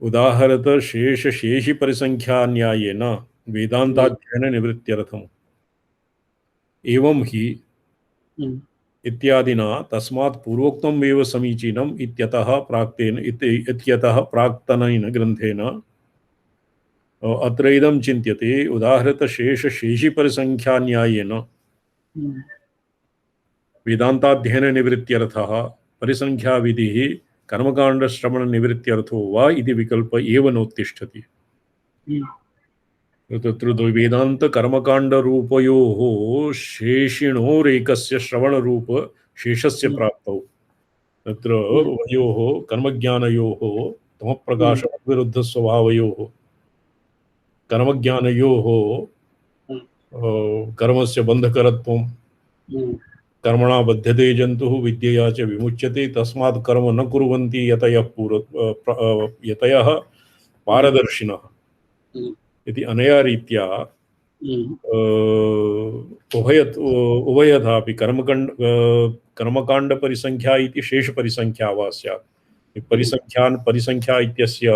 उदाहरत शेषि परिसंख्या न्यायेन वेदांताध्ययन निवृत्त्यर्थम् एवं हि इत्यादिना तस्मात् पूर्वोक्तम् एव समीचीनम् इत्यतः प्राक्तनेन ग्रन्थेन अत्र इदं चिन्त्यते। उदाहरत शेषि परिसंख्या न्यायेन वेदांताध्ययन निवृत्त्यर्थः परिसंख्या विधिः कर्मकांड श्रवण निवृत्त्यर्थो वा इति विकल्प एव नोत्तिष्ठति। तत्र वेदांत कर्मकांड रूपयोः शेषिणोरेकस्य श्रवण रूप शेषस्य प्राप्तौ तत्र उभयोः कर्मज्ञानयोः तमप्रकाश विरुद्ध स्वभावयोः कर्मज्ञानयोः कर्मस्य बन्धकरत्वं कर्मणा बध्यते जन्तुः विद्यया च विमुच्यते तस्मात् कर्म न कुर्वन्ति यतयः पारदर्शिनः इति अनया रीत्या उभयथापि कर्मकांड परिसंख्या इति शेष परिसंख्या वा स्यात्। परिसंख्या इत्यस्य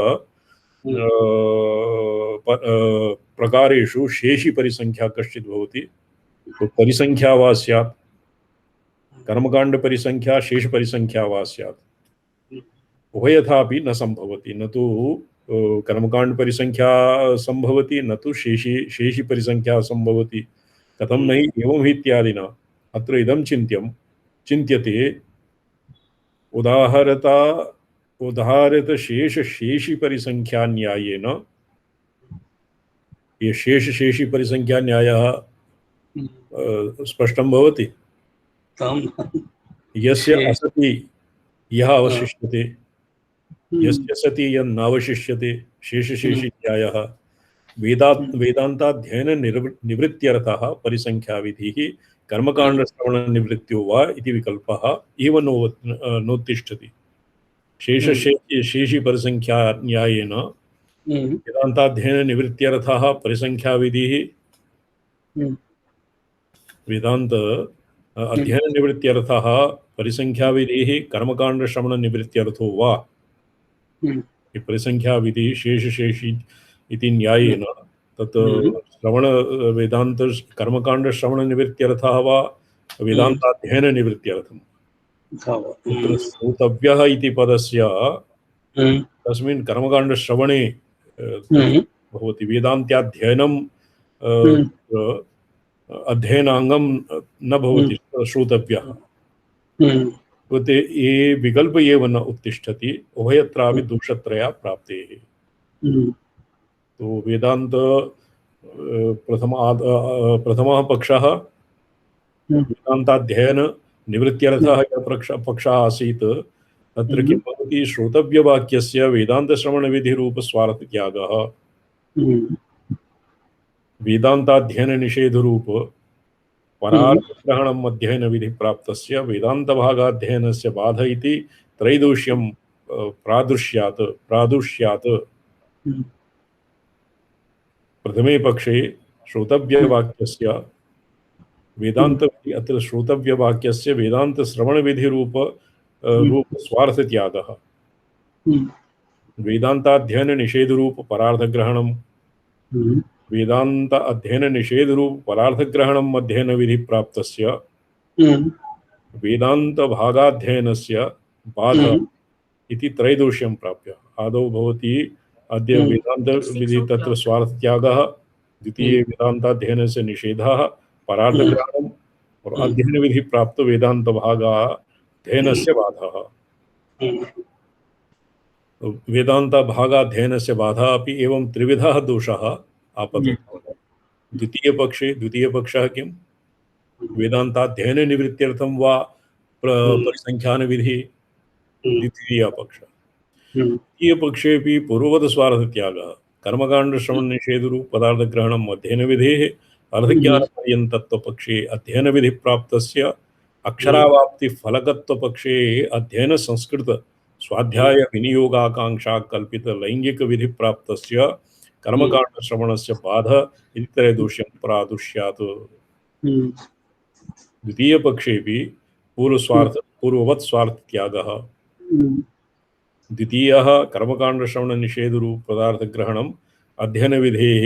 प्रकारेषु शेषि परिसंख्या कश्चित् भवति तो परिसंख्या वा स्यात्। कर्मकांड परिसंख्या शेष परिसंख्या वा स्यात्। उभयथापि न संभवति। न तो कर्मकांड परिसंख्या संभवति न तो शेषि परिसंख्या संभवति। कथं नहि एवं हि इत्यादिना अत्र इदं चिन्त्यते। उदाहरत शेषि परिसंख्या न्यायेन ये शेषि परिसंख्या न्यायः स्पष्टं भवति। यस्य असति यः अवशिष्यते यस्य सति यन्नावशिष्यते शेषि न्यायः वेदांताध्ययन निवृत्त्यर्थः परिसंख्या विधिः कर्मकांड श्रवण निवृत्त्यो वा इति विकल्पः एव नोत्तिष्ठति। शेषि परिसंख्या न्यायेन वेदांताध्ययन निवृत्त्यर्थः परिसंख्या विधिः वेदांत अध्ययन निवृत्त्यर्थः परिसंख्या विधिः कर्मकांड श्रवण निवृत्त्यर्थो वा। परिसंख्या विधि शेषि इति न्यायेन तत् श्रवण वेदांत कर्मकांड श्रवण निवृत्त्यर्थः वा वेदांताध्ययन निवृत्त्यर्थम्। श्रोतव्यः इति पदस्य तस्मिन् कर्मकांड श्रवणे भवति वेदान्त्याध्ययनं अध्ययनांगं न भवति श्रोतव्यः। ये विकल्प एव न उत्तिष्ठति उभयत्रापि दोषत्रया प्राप्तेः। तो वेदांत प्रथमः पक्षः वेदांताध्ययन निवृत्त्यर्थः यः पक्षः आसीत् तत्र किं भवति श्रोतव्यवाक्यस्य वेदान्तश्रवणविधिरूपस्वार्थत्यागः वेदांताध्ययन निषेधरूप परार्थग्रहणम् अध्ययन विधि प्राप्तस्य वेदान्तभागाध्ययनस्य बाध इति त्रैदोष्यं प्रादुष्यात्। प्रथमे पक्षे श्रोतव्यवाक्यस्य वेदांत अत्र श्रोतव्यवाक्यस्य वेदांत श्रवण विधि रूप स्वार्थत्यागः वेदांताध्ययन निषेध रूप परार्थग्रहणं वेदांत अध्ययन निषेध रूप परार्थग्रहणम् अध्ययन विधि प्राप्तस्य वेदांत भागाध्ययनस्य बाध इति त्रैदोष्यं प्राप्य। आदौ भवति अद्य वेदांत विधि तत्र स्वार्थत्यागः द्वितीय वेदांताध्ययनस्य निषेधः परार्थग्रहणम् और अध्ययन विधि प्राप्त वेदांत भागा अध्ययनस्य बाधः। वेदान्तभागाध्ययनस्य बाधा अपि एवं त्रिविधः दोषः आपतति। द्वितीयपक्षः किं? वेदान्ताध्ययननिवृत्त्यर्थं वा परिसङ्ख्यानविधिः द्वितीयः पक्षः। द्वितीयपक्षेऽपि पूर्ववदस्वार्थत्यागः, कर्मकाण्डश्रवणनिषेधरूप पदार्थग्रहणम् अध्ययनविधेः अर्धज्ञानपर्यन्तत्वपक्षे अध्ययनविधिप्राप्तस्य अक्षरावाप्तिफलकत्वपक्षे अध्ययनसंस्कृत स्वाध्याय विनियोगाकांक्षा कल्पित लैंगिक विधि प्राप्तस्य कर्मकाण्डश्रवणस्य बाध इति त्रयदोषं प्रादुष्यात्। द्वितीय पक्षेऽपि पूर्ववत् स्वार्थत्यागः। द्वितीयः कर्मकाण्डश्रवणनिषेधरूप पदार्थग्रहणम् अध्ययनविधेः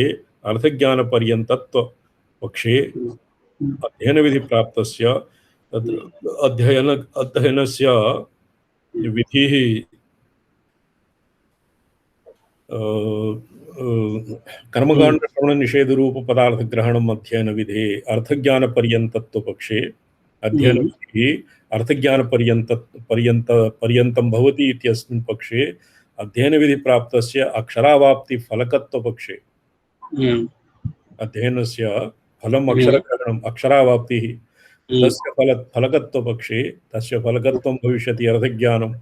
अर्थज्ञानपर्यन्तत्व पक्षे अध्ययनविधिप्राप्तस्य अध्ययनस्य विधिः कर्मकाण्डश्रवणनिषेधरूप पदार्थग्रहणम् अध्ययनविधेः अर्थज्ञानपर्यन्तत्वपक्षे अध्ययनविधिः अर्थज्ञानपर्यन्तं भवति इत्यस्मिन् पक्षे अध्ययनविधिप्राप्तस्य अक्षरावाप्तिफलकत्वपक्षे अध्ययनस्य फलम् अक्षरग्रहणम् अक्षरावाप्तिः तस्य फलकत्वपक्षे तस्य फलकत्वं भविष्यति अर्थज्ञानम्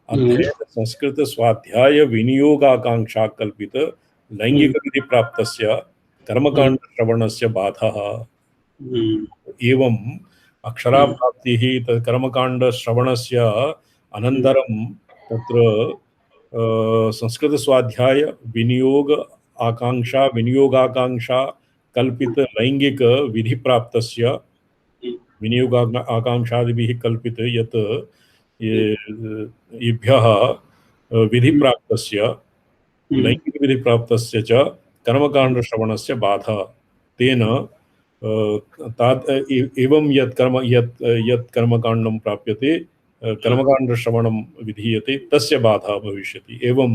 अध्ययन संस्कृत स्वाध्याय विनियोगाकांक्षा कल्पित लैंगिक विधि प्राप्तस्य कर्मकाण्डश्रवणस्य बाधः। एवं अक्षराप्राप्तिः कर्मकाण्डश्रवणस्य अनन्तरं तत्र संस्कृतस्वाध्याय विनियोगाकांक्षा कल्पित लैंगिक विधि प्राप्तस्य विनियोगाकांक्षादिभिः कल्पित यत् येभ्यः विधिप्राप्तस्य लैंगिकविधिप्राप्तस्य च कर्मकाण्डश्रवणस्य बाधा तेन एवं यत् कर्मकाण्डं प्राप्यते कर्मकाण्डश्रवणं विधीयते तस्य बाधा भविष्यति। एवं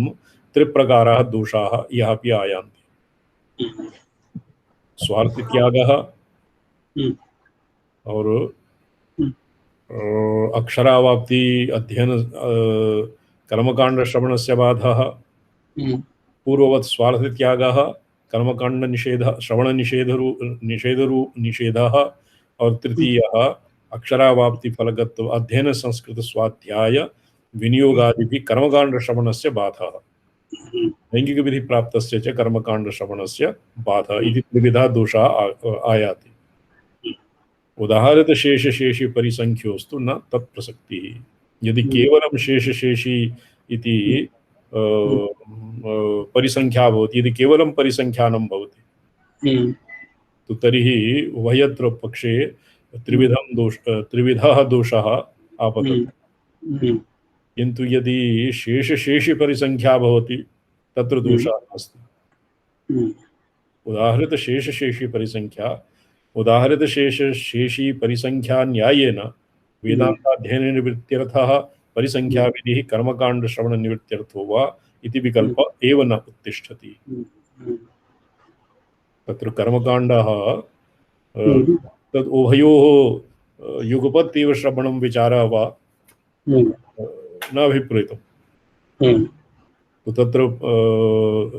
त्रिप्रकाराः दोषाः यः अपि आयान्ति। स्वार्थत्यागः और अक्षरावाप्ति अध्ययन कर्मकाण्डश्रवणस्य बाधः, पूर्ववत् स्वार्थत्यागः, कर्मकाण्डनिषेधः श्रवणनिषेधः और तृतीयः अक्षरावाप्तिफलकत्व अध्ययन संस्कृत स्वाध्याय विनियोगादिभिः कर्मकाण्डश्रवणस्य बाधः लैंगिकविधिप्राप्तस्य च कर्मकाण्डश्रवणस्य बाधः इति त्रिविधा दोषाः आयाति। उदाहरितशेषशेषी परिसंख्योस्तु न तत्प्रसक्तिः। यदि केवलं शेषशेषी इति परिसंख्या भवति, यदि केवलं परिसंख्यानं भवति तो तर्हि उभयत्र पक्षे त्रिविधः दोषः आपतति। किन्तु यदि शेषशेषी परिसंख्या भवति तत्र दोषः नास्ति। उदाहरितशेषशेषी परिसंख्या न्यायेन वेदान्ताध्ययननिवृत्त्यर्थः परिसंख्याविधिः कर्मकाण्डश्रवणनिवृत्त्यर्थो वा इति विकल्प एव न उत्तिष्ठति। तत्र कर्मकाण्डः तद् उभयोः युगपत् एव श्रवणं विचारः वा न अभिप्रेतम्। तो तत्र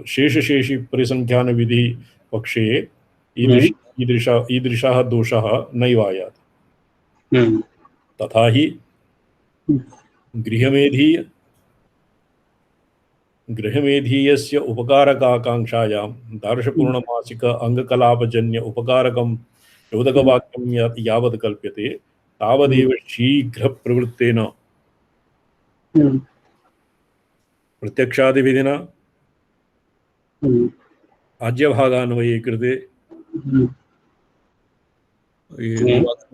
शेषशेषी परिसंख्यानविधि पक्षे ईदृशः दोषः नैव आयाति। तथा ही गृहमेधीयस्य उपकारकाकांक्षायां दार्शपूर्णमासिक अंगकलापजन्य उपकारकं चोदकवाक्यं यावत् कल्प्यते तावदेव शीघ्रप्रवृत्तेन प्रत्यक्षादिविधिना आज्यभागान्वये कृते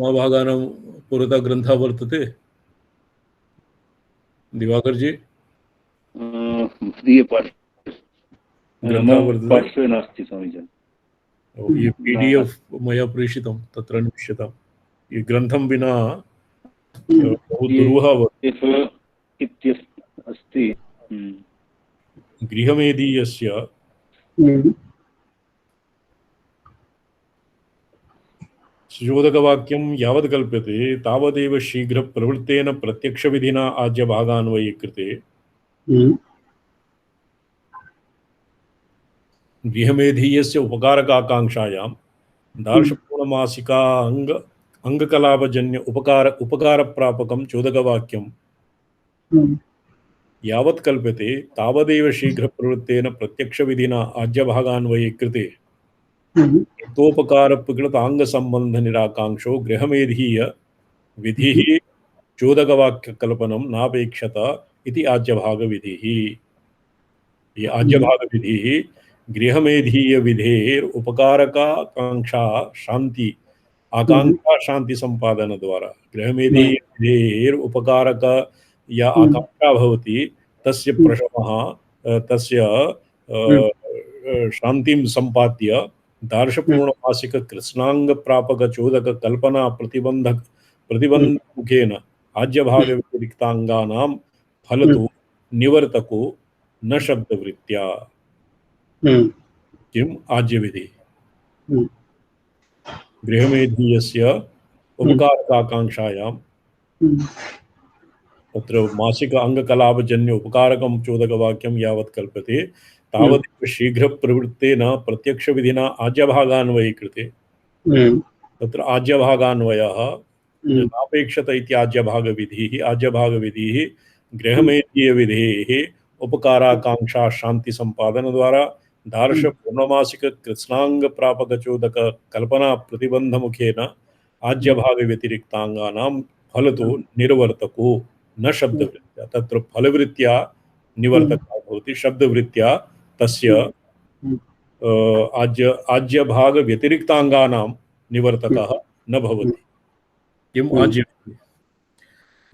भागानां पुरतः ग्रन्थः वर्तते। दिवाकर जी पार्श्वे नास्ति समीचीनं। ये PDF मया प्रेषितं तत्र अन्विष्यताम्। ये ग्रन्थं विना बहु दुरूहः अस्ति। चोदकवाक्यं यावत् कल्प्यते तावदेव शीघ्र प्रवृत्तेन प्रत्यक्षविधिना आज्यभागान्वये कृते गृहमेधीयस्य उपकारकाकांक्षायां दार्शपूर्णमासिका अंगकलापजन्य उपकार प्रापकं चोदकवाक्यं यावत् कल्प्यते तावदेव शीघ्र प्रवृत्तेन प्रत्यक्षविधिना आज्यभागान्वये कृते तोपकारप्रकृतांग संबंध निराकांक्षो गृहमेधीय विधिः चोदकवाक्य कल्पनम नापेक्षत इति आज्यभाग विधिः। ये आज्यभाग विधिः गृहमेधीय विधेर उपकारकांक्षा शांति आकांक्षा शांति संपादन द्वारा गृहमेधीय विधेर उपकारक या आकांक्षा भवति तस्य प्रशमः तस्य शांतिं संपाद्य दार्शपूर्णमासिक कृष्णांग प्रापक चोदक कल्पना प्रतिबंधमुखेन आज्यभाग व्यतिरिक्तांगानां फलतो निवर्तको न शब्दवृत्त्या किम आज्यविधि गृहमेधीयस्य उपकारकाकांक्षायां तत्र मासिक अंगकलापजन्य उपकारकं चोदकवाक्यं यावत् कल्प्यते तावदेव शीघ्र प्रवृत्तेन प्रत्यक्षविधिना आज्यभागान्वये कृते तत्र आज्यभागान्वयः नापेक्षत इति आज्यभागविधिः आज्यभागविधिः गृहमेधीयविधेः उपकाराकांक्षा शांति संपादन द्वारा दार्श पूर्णमासिक कृत्स्नांग प्रापक चोदक कल्पना प्रतिबंध मुखेन आज्यभाग व्यतिरिक्तांगानां फलतो निर्वर्तको न शब्दवृत्त्या तत्र फलवृत्त्या निवर्तकः भवति शब्दवृत्त्या तस्य आज्यभाग व्यतिरिक्तांगानां निवर्तकः न भवति। किम् आज्यविधिः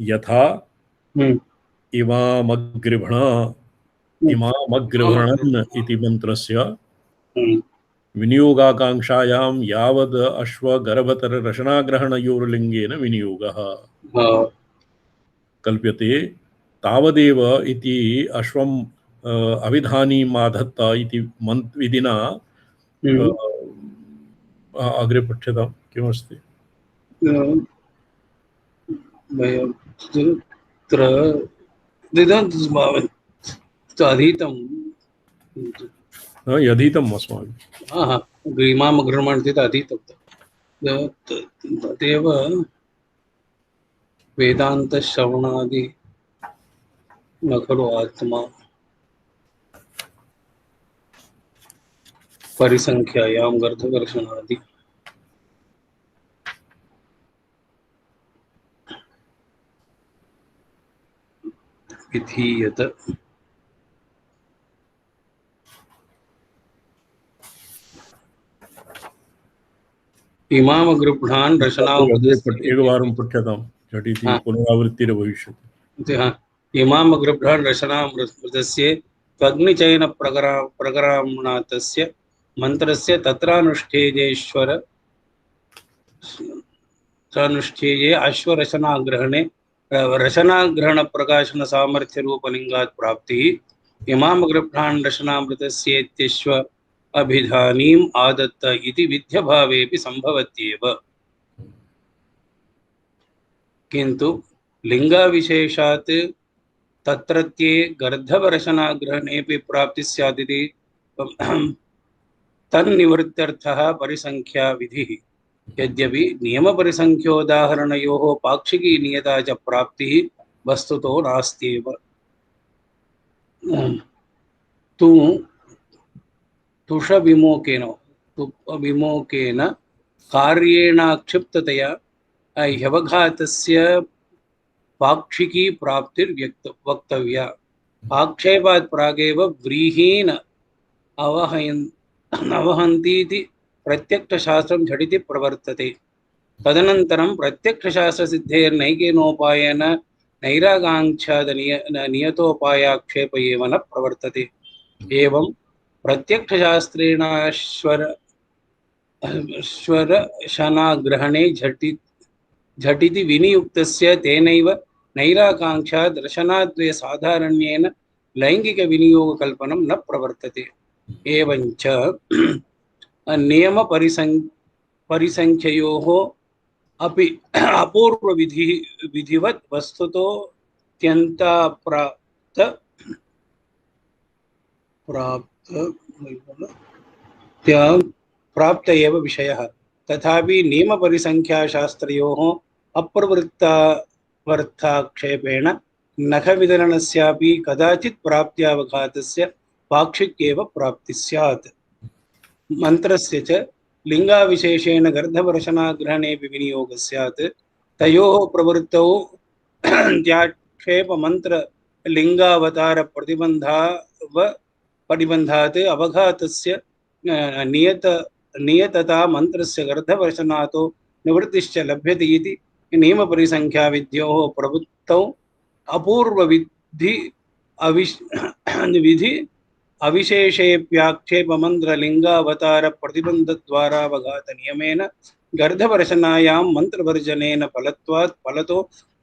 यथा इमामग्रभणन् इति मंत्रस्य विनियोगाकांक्षायां यावद् अश्वगर्भतर रशनाग्रहणयोर्लिङ्गेन विनियोगः कल्प्यते तावदेव इति अश्वम् अभिधानीमाधत्त इति विधिना अग्रे पठ्यतां किमस्ति यधीतम् अस्माभिः इमामग्रहणं अधीतं तदेव वेदान्तश्रवणादि न खलु आत्मा परिसंख्यायां गर्धदर्शनादि विधीयत इमामगृह्णान् रशनामृतस्य एकवारं पठ्यतां झटिति पुनरावृत्तिर् भविष्यति। इमामगृह्णान् रशनामृतस्य त्वग्निचयन प्रकराम्नातस्य मंत्रस्य तत्रानुष्ठेयेश्वर अनुष्ठेये अश्वरशनाग्रहणे रशनाग्रहण प्रकाशन सामर्थ्य रूपलिंगात् प्राप्ति इमामगृह्णान् रशनामृतस्येत्यश्व अभिधानीम् आदत्त इति विध्यभावेपि संभवत्येव किन्तु लिंगाविशेषात् तत्रत्ये गर्धवरशनाग्रहणेपि प्राप्ति स्यादिति तन्निवृत्त्यर्थः परिसंख्या विधिः यद्यपि नियमपरिसंख्योदाहरणयोः पाक्षिकी नियता च प्राप्तिः वस्तुतो नास्त्येव तुषविमोकेन कार्येणाक्षिप्ततया ह्यवघातस्य पाक्षिकी प्राप्तिर्वक्तव्या आक्षेपात् प्रागेव व्रीहीन अवहन्तीति प्रत्यक्षशास्त्रं झटिति प्रवर्तते तदनन्तरं प्रत्यक्षशास्त्रसिद्धेर्नैकेनोपायेन नैराकाङ्क्षादनियतोपायाक्षेप एव न प्रवर्तते एवं प्रत्यक्षशास्त्रेण श्वरशनाग्रहणे झटिति विनियुक्तस्य तेनैव नैराकाङ्क्षा दर्शनाद्वय साधारण्येन लैंगिक विनियोग कल्पनं न प्रवर्तते एवञ्च नियम परिसंख्ययोः अपि अपूर्व विधिवत् वस्तुतो अत्यन्ताप्राप्त प्राप्त एव विषयः। तथापि नियमपरिसंख्याशास्त्रयोः अप्रवृत्तावर्थाक्षेपेण नखविदलनस्यापि कदाचित् प्राप्त्यावघातस्य पाक्षिक्येव प्राप्तिः स्यात्। मंत्रस्य च लिंगाविशेषेण गर्धवर्षणाग्रहणेऽपि विनियोगः स्यात्। तयोः प्रवृत्तौ त्याक्षेप मंत्र लिंगावतार प्रतिबंधात् अवघातस्य नियतता मंत्रस्य गर्धवर्षणातो निवृत्तिश्च लभ्यते इति नियमपरिसंख्या विद्योः प्रवृत्तौ अपूर्व विधि अविशेषेप्याक्षेप मंत्र लिंगावतार प्रतिबंध द्वारावघात नियमेन गर्धवर्षणायां मंत्रवर्जनेन फलत्वात् फलतो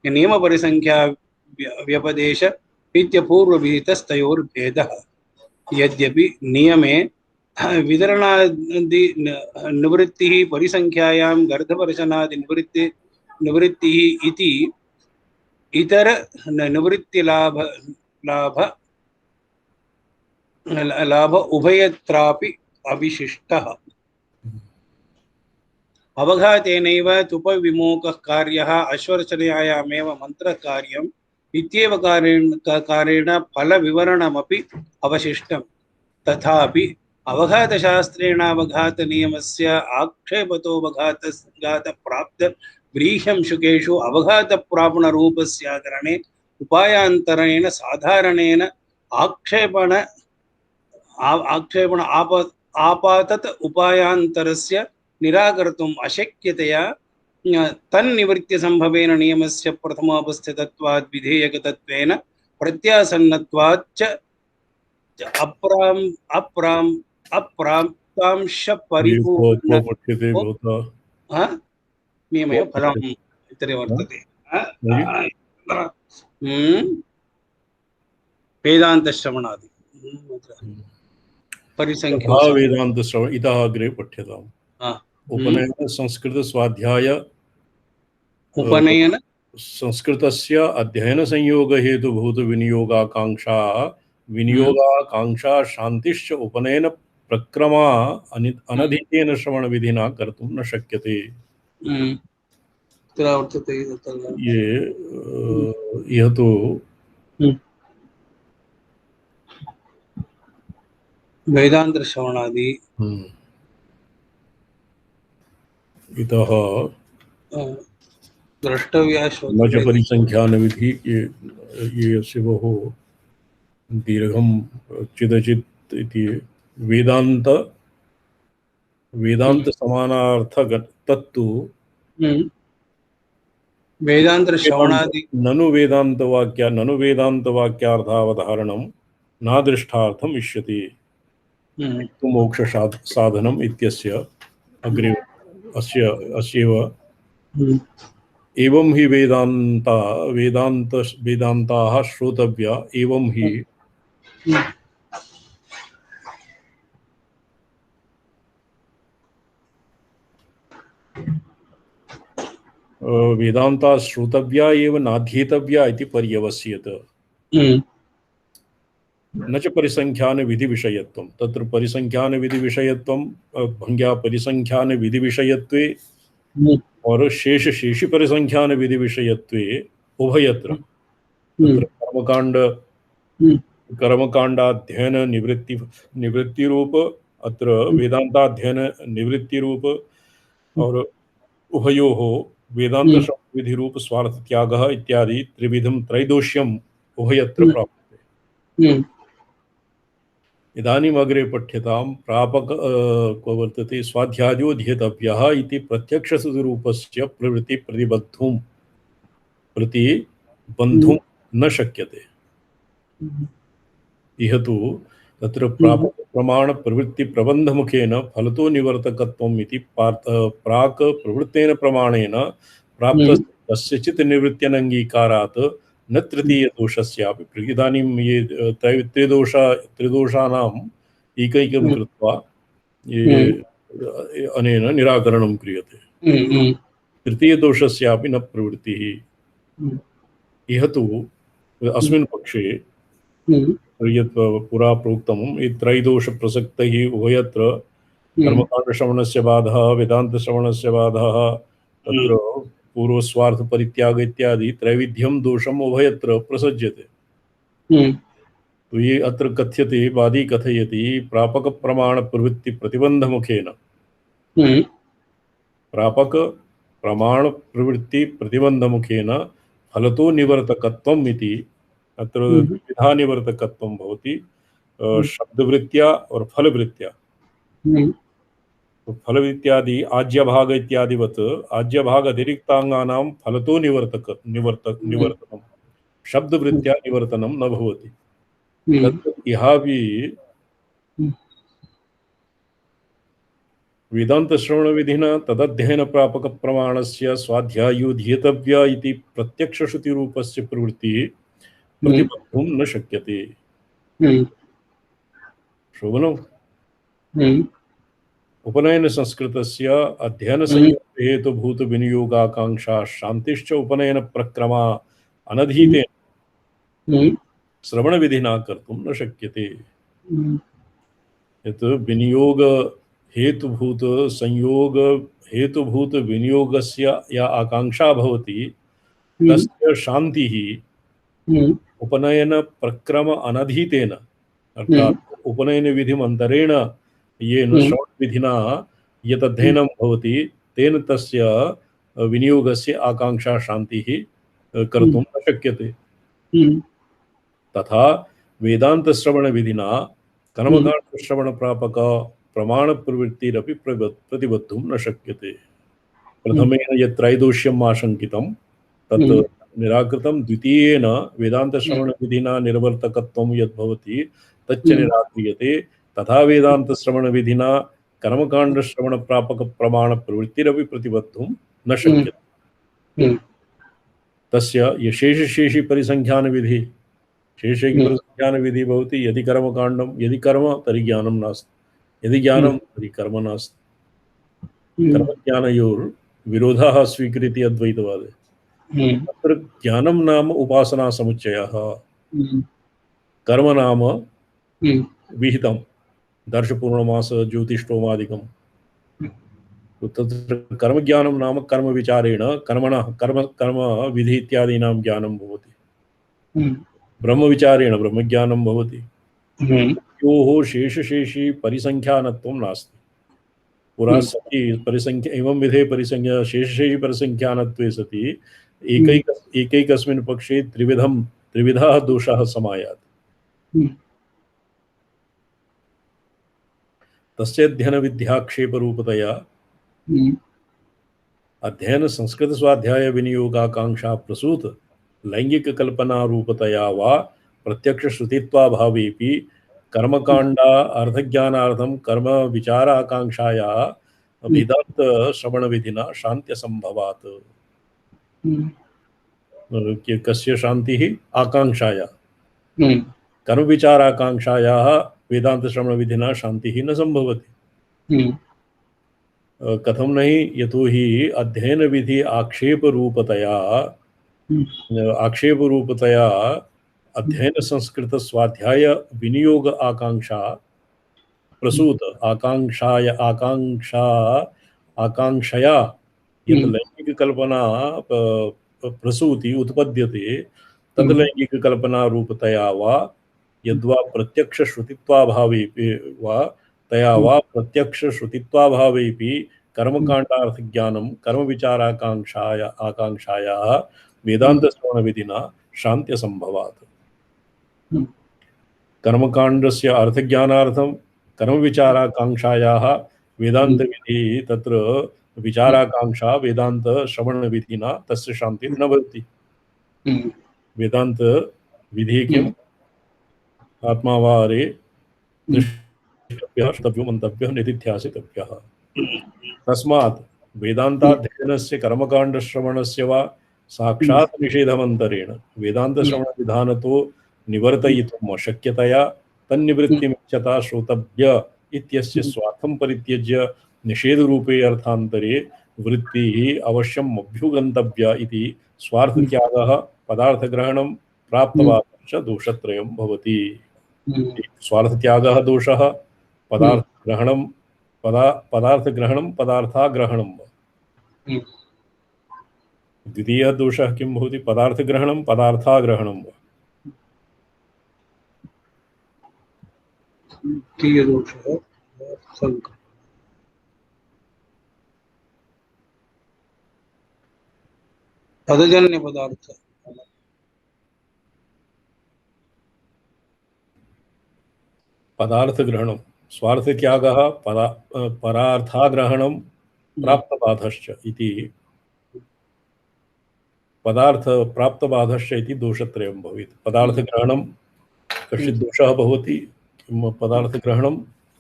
नियम परिसंख्या व्यपदेश इत्यपूर्व विहितस्तयोर्भेदः। यद्यपि नियमे विदलनादि निवृत्तिः परिसंख्यायां गर्धवर्षणादि निवृत्तिः इति इतर निवृत्तिलाभ लाभ उभयत्रापि अविशिष्टः। अवघातेनैव तुपविमोकः कार्यः अश्वर्चनायामेव मंत्रकार्यम् इत्येव कारेण फलविवरणमपि अवशिष्टम्। तथापि अवघातशास्त्रेणावघातनियमस्य आक्षेपतोऽवघातप्राप्त व्रीह्यं शुकेषु अवघातप्रापणरूपस्याकरणे उपायान्तरेण साधारणेन आक्षेपण आपातत उपायान्तरस्य निराकर्तुम् अशक्यतया तन्निवृत्ति संभवेन नियमस्य प्रथमोपस्थितत्वात् विधेयकत्वेन प्रत्यासन्नत्वात् च अप्राप्तांश परिपूर्ण नियमः फलम् इत्येव वर्तते। वेदान्तश्रवणादि परिसंख्या वेदान्तश्रवण इतः अग्रे पठ्यताम्। उपनयन संस्कृत स्वाध्याय उपनयन संस्कृतस्य अध्ययन संयोग हेतुभूत विनियोगाकांक्षा शांतिश्च उपनयन प्रक्रमा अनधिकेन श्रवण विधिना कर्तुं न शक्यते। यह तो वेदांत श्रवणादि इतः द्रष्टव्या नच परिसंख्यान विधि ये शिवो दीर्घम चिदचित् इति वेदांत समानार्थक तत्तु वेदांत श्रवणादि ननु वेदांत वाक्यार्थावधारणं नादृष्टार्थम् इष्यति मोक्ष साधनम् इत्यस्य अग्रे अस्यैव एवं हि वेदांताः श्रोतव्या एवं हि वेदांता श्रोतव्या एव नाध्येतव्या इति पर्यवस्यत। न च परिसंख्यान विधि विषयत्वं तत्र परिसंख्यान विधि विषयत्वं भंग्या परिसंख्यान विधि विषयत्वे और शेषि परिसंख्यान विधि विषयत्वे उभयत्र तत्र कर्मकांडाध्ययन निवृत्ति रूप अत्र वेदांताध्ययन निवृत्ति रूप और उभयोः वेदांत विधि रूप स्वार्थ त्यागः इत्यादि त्रिविधं त्रैदोष्यम् उभयत्र प्राप्यते। इदानीम् अग्रे पठ्यतां प्रापक को वर्तते स्वाध्यायो ध्येतव्यः इति प्रत्यक्षस्वरूपस्य प्रवृत्ति प्रतिबन्धुं न शक्यते। इह तु तत्र प्रापक प्रमाण प्रवृत्ति प्रबंध मुखेन फलतो निवर्तकत्वम् इति प्राक प्रवृत्तेन प्रमाणेन प्राप्त कस्यचित् निवृत्त्यनङ्गीकारात् न तृतीय दोषस्यापि। इदानीं ये त्रिदोषानाम् एकैकं कृत्वा ये अनेन निराकरणं क्रियते। तृतीयदोषस्यापि न प्रवृत्तिः। इह तु अस्मिन् पक्षे यत् पुरा प्रोक्तं त्रैदोषप्रसक्तैः उभयत्र कर्मकाण्डश्रवणस्य बाधः वेदान्तश्रवणस्य बाधः तत्र पूर्वस्वार्थपरित्याग इत्यादि त्रैविध्यं दोषम् उभयत्र प्रसज्यते। तो ये अत्र कथ्यते वादी कथयति प्रापकप्रमाणप्रवृत्तिप्रतिबन्धमुखेन प्रापकप्रमाणप्रवृत्तिप्रतिबन्धमुखेन फलतो निवर्तकत्वम् इति अत्र द्विधा निवर्तकत्वं भवति शब्दवृत्त्या और फलवृत्त्या। तो फलवृत्त्यादि आज्यभाग इत्यादिवत् आज्यभाग अतिरिक्ताङ्गानां फलतो निवर्तनं शब्दवृत्त्या निवर्तनं न भवति। तत् इहापि वेदान्तश्रवणविधिना तदध्ययनप्रापकप्रमाणस्य स्वाध्यायोऽधीतव्या इति प्रत्यक्षश्रुतिरूपस्य प्रवृत्तिः प्रतिबद्धुं न शक्यते। शोभनम् उपनयन संस्कृतस्य अध्ययन संयोग हेतुभूत विनियोगाकांक्षा शांतिश्च उपनयन प्रक्रमा अनधीतेन श्रवण विधिना कर्तुं न शक्यते। यत् विनियोग हेतुभूत संयोग हेतुभूत विनियोगस्य या आकांक्षा भवति तस्य शांतिः उपनयन प्रक्रम अनधीतेन अर्थात् उपनयन विधिमन्तरेण येन श्रवण विधिना यत् अध्ययनं भवति तेन तस्य विनियोगस्य आकांक्षा शांतिः कर्तुं न शक्यते। तथा वेदांत श्रवण विधिना कर्मकाण्ड श्रवण प्रापक प्रमाण प्रवृत्तिरपि प्रतिबद्धुं न शक्यते। प्रथमेन यत् त्रैदोष्यम् आशंकितं तत् निराकृतं, द्वितीयेन वेदांत श्रवण विधिना निर्वर्तकत्वं यद् भवति तच्च निराक्रियते। तथा वेदांत श्रवण विधिना कर्मकाण्ड श्रवण प्रापक प्रमाण प्रवृत्तिरपि प्रतिबद्धुं न शक्यते। तस्य शेषि परिसंख्यान विधि शेषे परिसंख्यान विधि भवति यदि कर्मकाण्डं यदि कर्म तर्हि ज्ञानं नास्ति, यदि ज्ञानं तर्हि कर्म नास्ति। कर्मज्ञानयोर्विरोधः स्वीकृति अद्वैतवादे। अत्र ज्ञानं नाम उपासना समुच्चयः, कर्म नाम विहितं दर्शपूर्णमास ज्योतिष्टोमादिकं। तत्र कर्मज्ञानं नाम कर्मविचारेण कर्मणः कर्म विधि इत्यादीनां ज्ञानं भवति। ब्रह्मविचारेण ब्रह्मज्ञानं भवति। योः शेषशेषी परिसंख्यानत्वं नास्ति। पुरा सति परिसंख्या एवं विधे परिसंख्या शेषशेषी परिसंख्यानत्वे सति एकैकस्मिन् पक्षे त्रिविधः दोषाः समायात्। तस्य अध्ययन विद्याक्षेपरूपतया अध्ययन संस्कृत स्वाध्याय विनियोगाकांक्षा प्रसूत लैंगिक कल्पना रूपतया वा प्रत्यक्ष श्रुतित्वाभावेपि कर्मकाण्डा अर्थज्ञानार्थं कर्म विचाराकांक्षाया वेदांत श्रवण विधिना शांत्य संभवात्। कस्य शांतिः? आकांक्षाया। कर्म विचाराकांक्षायाः वेदांत श्रवण विधिना शांतिः न संभवति। कथं नहीं? यतोहि अध्ययन विधि आक्षेप रूपतया अध्ययन संस्कृत स्वाध्याय विनियोग आकांक्षा प्रसूत आकांक्षया यत् लैंगिक कल्पना प्रसूति उत्पद्यते तद् लैंगिक कल्पना रूपतया वा यद्वा प्रत्यक्ष श्रुतित्वाभावेपि वा तया वा प्रत्यक्ष श्रुतित्वाभावेपि कर्मकाण्डार्थ ज्ञानं कर्म विचाराकांक्षायाः वेदांत श्रवण विधिना शांत्य संभवात्। कर्मकाण्डस्य अर्थज्ञानार्थं कर्म विचाराकांक्षायाः वेदांत विधि तत्र विचाराकांक्षा वेदांत श्रवण विधिना तस्य शांति न भवति। वेदांत विधि किम्? आत्मावारे द्रष्टव्यो मंतव्यो निधिध्यासितव्यः। तस्मात् वेदांताध्ययनस्य कर्मकाण्डश्रवणस्य वा साक्षात् निषेधमन्तरेण वेदान्तश्रवणविधानतो निवर्तयितुम् अशक्यतया तन्निवृत्तिमिच्छता श्रोतव्य इत्यस्य स्वार्थं परित्यज्य निषेधरूपे अर्थान्तरे वृत्तिः अवश्यम् अभ्युगन्तव्या इति स्वार्थत्यागः पदार्थग्रहणं प्राप्तवादश्च दोषत्रयं भवति। स्वार्थत्यागः दोषः, पदार्थग्रहणं पदार्थग्रहणं पदार्थाग्रहणं। द्वितीयः दोषः किं भवति? पदार्थग्रहणं पदार्थाग्रहणं वा? पदजन्य पदार्थ पदार्थग्रहणं स्वार्थत्यागः परार्थाग्रहणं प्राप्तबाधश्च इति पदार्थ प्राप्तबाधश्च इति दोषत्रयं भवेत्। पदार्थग्रहणं कश्चित् दोषः भवति, पदार्थग्रहणं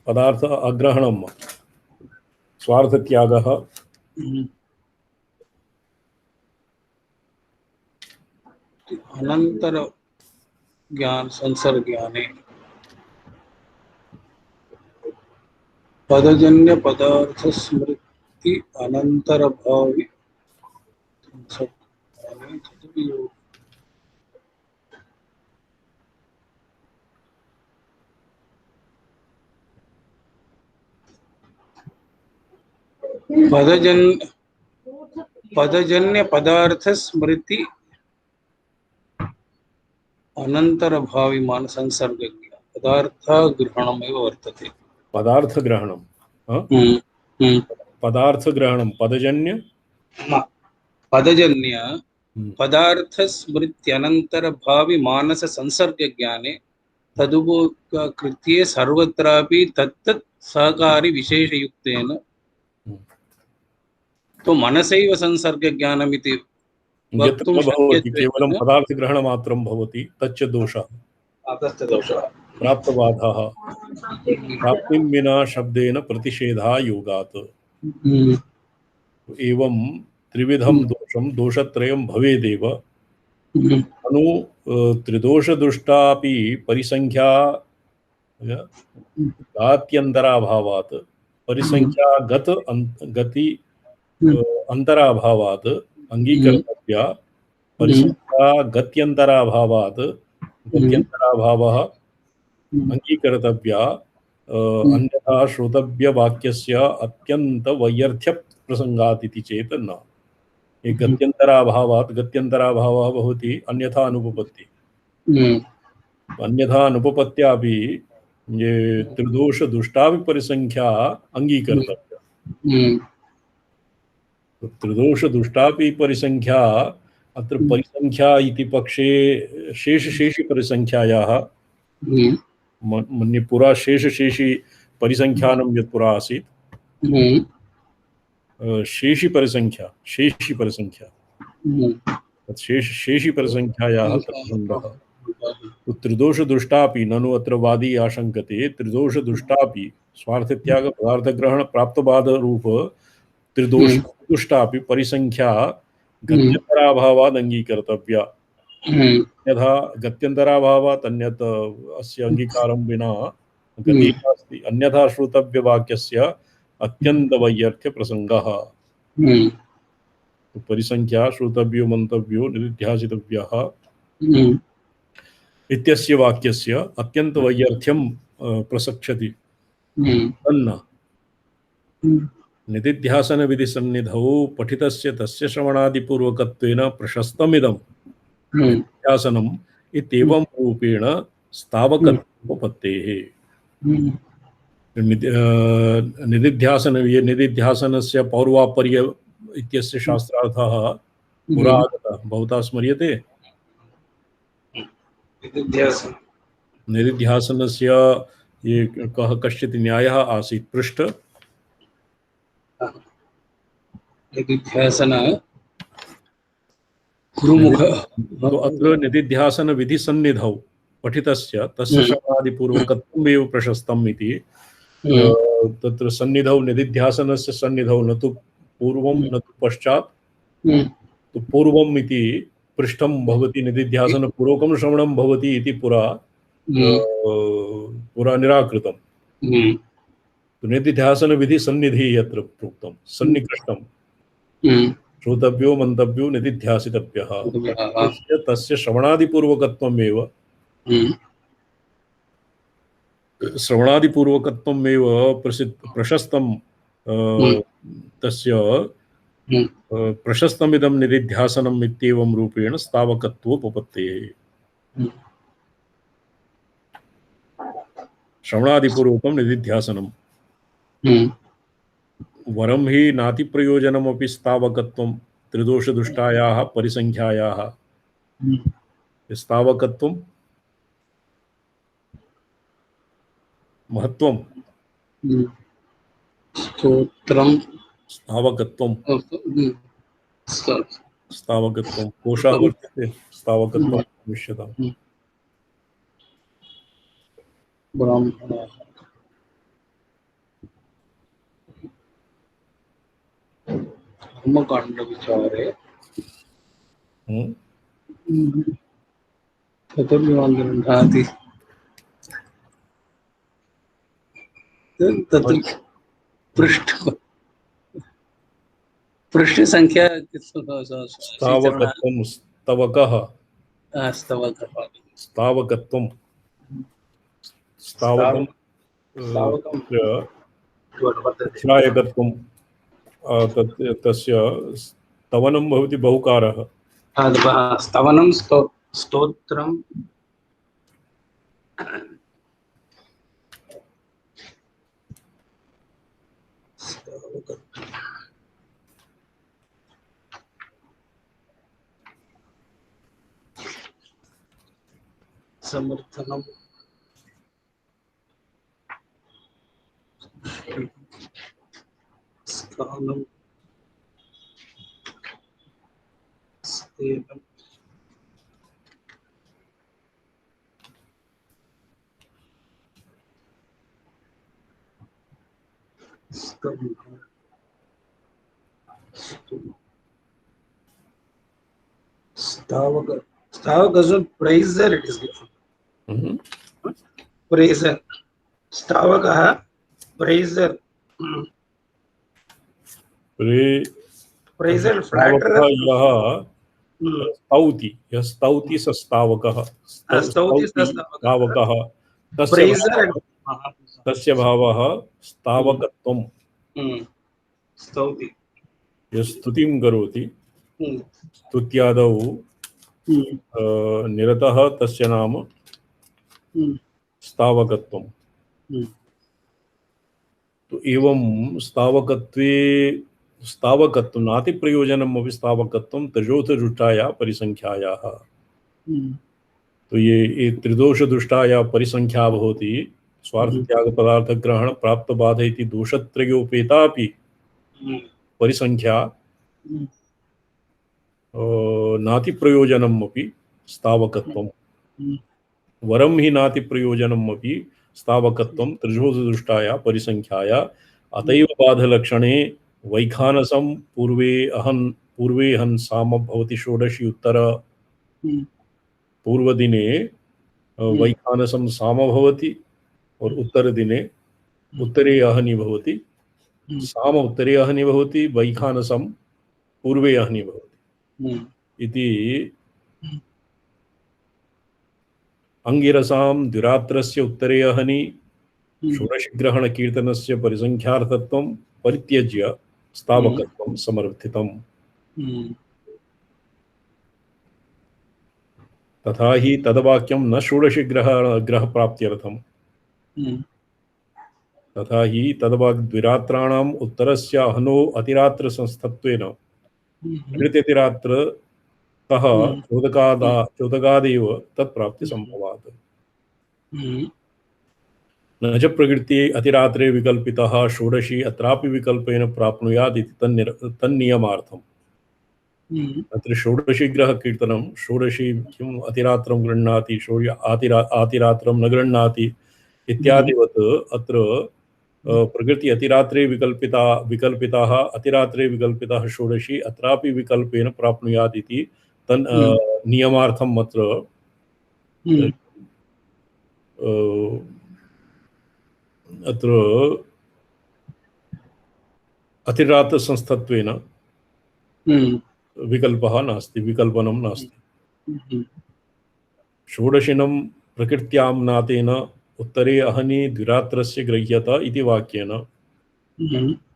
पदार्थ अग्रहणं, स्वार्थत्यागः अनंतर ज्ञान संसर्ग ज्ञाने पदजन्य पदार्थ स्मृति अनंतर भावी पदजन्य पदार्थ स्मृति अनंतर भावी मान संसर्ग पदार्थ ग्रहणमेव वर्तते। पदार्थग्रहणं पदार्थग्रहणं पदजन्य पदार्थ स्मृत्यनंतर भावी मानस संसर्ग ज्ञाने तदुपकृत्ये सर्वत्रापि तत्तत् सहकारी विशेष युक्तेन तो मनसैव संसर्ग ज्ञानमिति वक्तुं शक्यते। केवलं पदार्थग्रहणमात्रं भवति, तच्च दोषः, प्राप्तबाधः, प्राप्तिं विना शब्देन प्रतिषेधा योगात्। एवं त्रिविधं दोषं दोषत्रयं भवेदेव। अनु त्रिदोषदुष्टापि परिसंख्या गात्यन्तराभावात् परिसंख्या गति अंतराभावात् अंगीकर्तव्या, परिसंख्या गत्यन्तराभावात् गत्यन्तराभावः अंगीकर्तव्या, अन्यथा श्रोतव्यवाक्यस्य अत्यन्तवैयर्थ्य प्रसंगात् इति चेत् न। ये गत्यन्तराभावात् गत्यन्तराभावः भवति अन्यथा अनुपपत्ति। अन्यथा अनुपपत्यापि ये त्रिदोष दुष्टापि परिसंख्या अंगीकर्तव्या। त्रिदोष दुष्टापि परिसंख्या, अत्र परिसंख्या इति पक्षे शेषशेषि परिसंख्यायाः मन्ये पुरा शेषशेषि परिसंख्यानं यत् पुरा आसीत्, शेषि परिसंख्या शेषि परिसंख्यायाः सम्बन्धः। त्रिदोष दुष्टापि ननु अत्र वादी आशंकते त्रिदोष दुष्टापि स्वार्थत्याग पदार्थग्रहण प्राप्तबाध रूप त्रिदोष दुष्टापि परिसंख्या गत्यन्तराभावात् अंगीकर्तव्या। यथा गत्यन्तराभावात् अन्यत् अस्य अंगीकारं विना गतिः नास्ति, अन्यथा श्रोतव्यवाक्यस्य अत्यन्तवैयर्थ्य प्रसंगः। परिसंख्या श्रोतव्यो मंतव्यो निदिध्यासितव्यः इत्यस्य वाक्यस्य अत्यन्तवैयर्थ्यं प्रसक्षति। तन्न निदिध्यासन विधि सन्निधौ पठितस्य तस्य श्रवणादिपूर्वकत्वेन प्रशस्तमिदं निदिध्यासनम् इत्येवं रूपेण स्थावकत्वोपपत्तेः। निदिध्यासनस्य पौर्वापर्य इत्यस्य शास्त्रार्थः पुरा आगतः, भवता स्मर्यते? निदिध्यासनस्य ये कश्चित् न्यायः आसीत् पृष्ठ निदिध्यासन गुरुमुख। अत्र निदिध्यासन विधि सन्निधौ पठितस्य तस्य श्रवणादिपूर्वकत्वमेव प्रशस्तम् इति। तत्र सन्निधौ निदिध्यासनस्य सन्निधौ न तु पूर्वं न तु पश्चात्, तो पूर्वम् इति पृष्ठं भवति, निदिध्यासनपूर्वकं श्रवणं भवति इति पुरा निराकृतम्। तो निदिध्यासन विधि सन्निधि यत्र प्रोक्तं सन्निकृष्टं श्रोतव्यो मंतव्यो निधिध्यासितव्यः। तस्य श्रवणादिपूर्वकत्वमेव श्रवणादिपूर्वकत्वमेव प्रशस्तं तस्य प्रशस्तमिदं निधिध्यासनम् इत्येवं रूपेण स्थावकत्वोपपत्तेः। श्रवणादिपूर्वकं निधिध्यासनम् वरं हि नातिप्रयोजनमपि स्थावकत्वं त्रिदोषदुष्टायाः परिसंख्यायाः। स्थावकत्वं महत्वं स्तोत्रं स्थावकत्वं स्थावकत्वं कोशः वर्तते स्थावकत्वं भविष्यताम्। ब्राह्मणः कर्मकांड विचारे चतुर्विवाहगृह्णाति तत्र पृष्ठ संख्या स्थावकत्वं स्तवकः स्थावकत्वं स्थावकं श्रायकत्वं तस्य स्तवनं भवति बहुकारः। स्तवनं स्तोत्रं समर्थनं स्थानं स्थेनं स्तंभं stavak as a praiser it is given. Praiser stavakah praiser praiser flatterer यः स्तौति स स्थावकः स्थावकः तस्य भावः स्थावकत्वं। स्तौति यः स्तुतिं करोति स्तुत्यादौ निरतः तस्य नाम स्थावकत्वं। तो एवं स्थावकत्वं नातिप्रयोजनम् अपि स्थावकत्वं त्रिदोषदुष्टाया परिसंख्यायाः। तो ये त्रिदोषदुष्टाया परिसंख्या भवति स्वार्थत्यागपदार्थग्रहण प्राप्तबाध इति दोषत्रयोपेतापि परिसंख्या नातिप्रयोजनम् अपि स्थावकत्वं वरं हि नातिप्रयोजनम् अपि स्थावकत्वं त्रिदोषदुष्टाया परिसंख्याया। अतैव बाधलक्षणे वैखानसं पूर्वे हन् साम भवति षोडशी उत्तर पूर्वदिने वैखानसं साम भवति और उत्तरदिने उत्तरे अहनि भवति। साम उत्तरे अहनि भवति वैखानसं पूर्वे अहनि भवति इति अंगिरसां द्विरात्रस्य उत्तरे अहनि षोडशग्रहण कीर्तनस्य परिसंख्यार्थत्वं परित्यज्य स्थावकत्वं समर्थितम्। तथा हि तदवाक्यं न षोडशग्रह प्राप्त्यर्थम्। तथा हि तद्वाग्द्विरात्राणाम् उत्तरस्य अहनो अतिरात्र संस्थत्वेन कृत्यतिरात्र तः चोदकादेव तत्प्राप्ति संभवात्। न च प्रकृति अतिरात्रे विकल्पितः षोडशी अत्रापि विकल्पेन प्राप्नुयात् इति तन्नियमार्थम्। अत्र षोडशी ग्रह कीर्तनं षोडशी किम् अतिरात्रं गृह्णाति आतिरात्रं न गृह्णाति इत्यादिवत् अत्र प्रकृति अतिरात्रे विकल्पिताः अतिरात्रे विकल्पिताः षोडशी अत्रापि विकल्पेन प्राप्नुयात् इति तन् नियमार्थम् अत्र अतिरात्र संस्थत्वेन विकल्पः नास्ति, विकल्पनं नास्ति। षोडशिनं प्रकृत्यां नातेन उत्तरे अहनि द्विरात्रस्य गृह्यत इति वाक्येन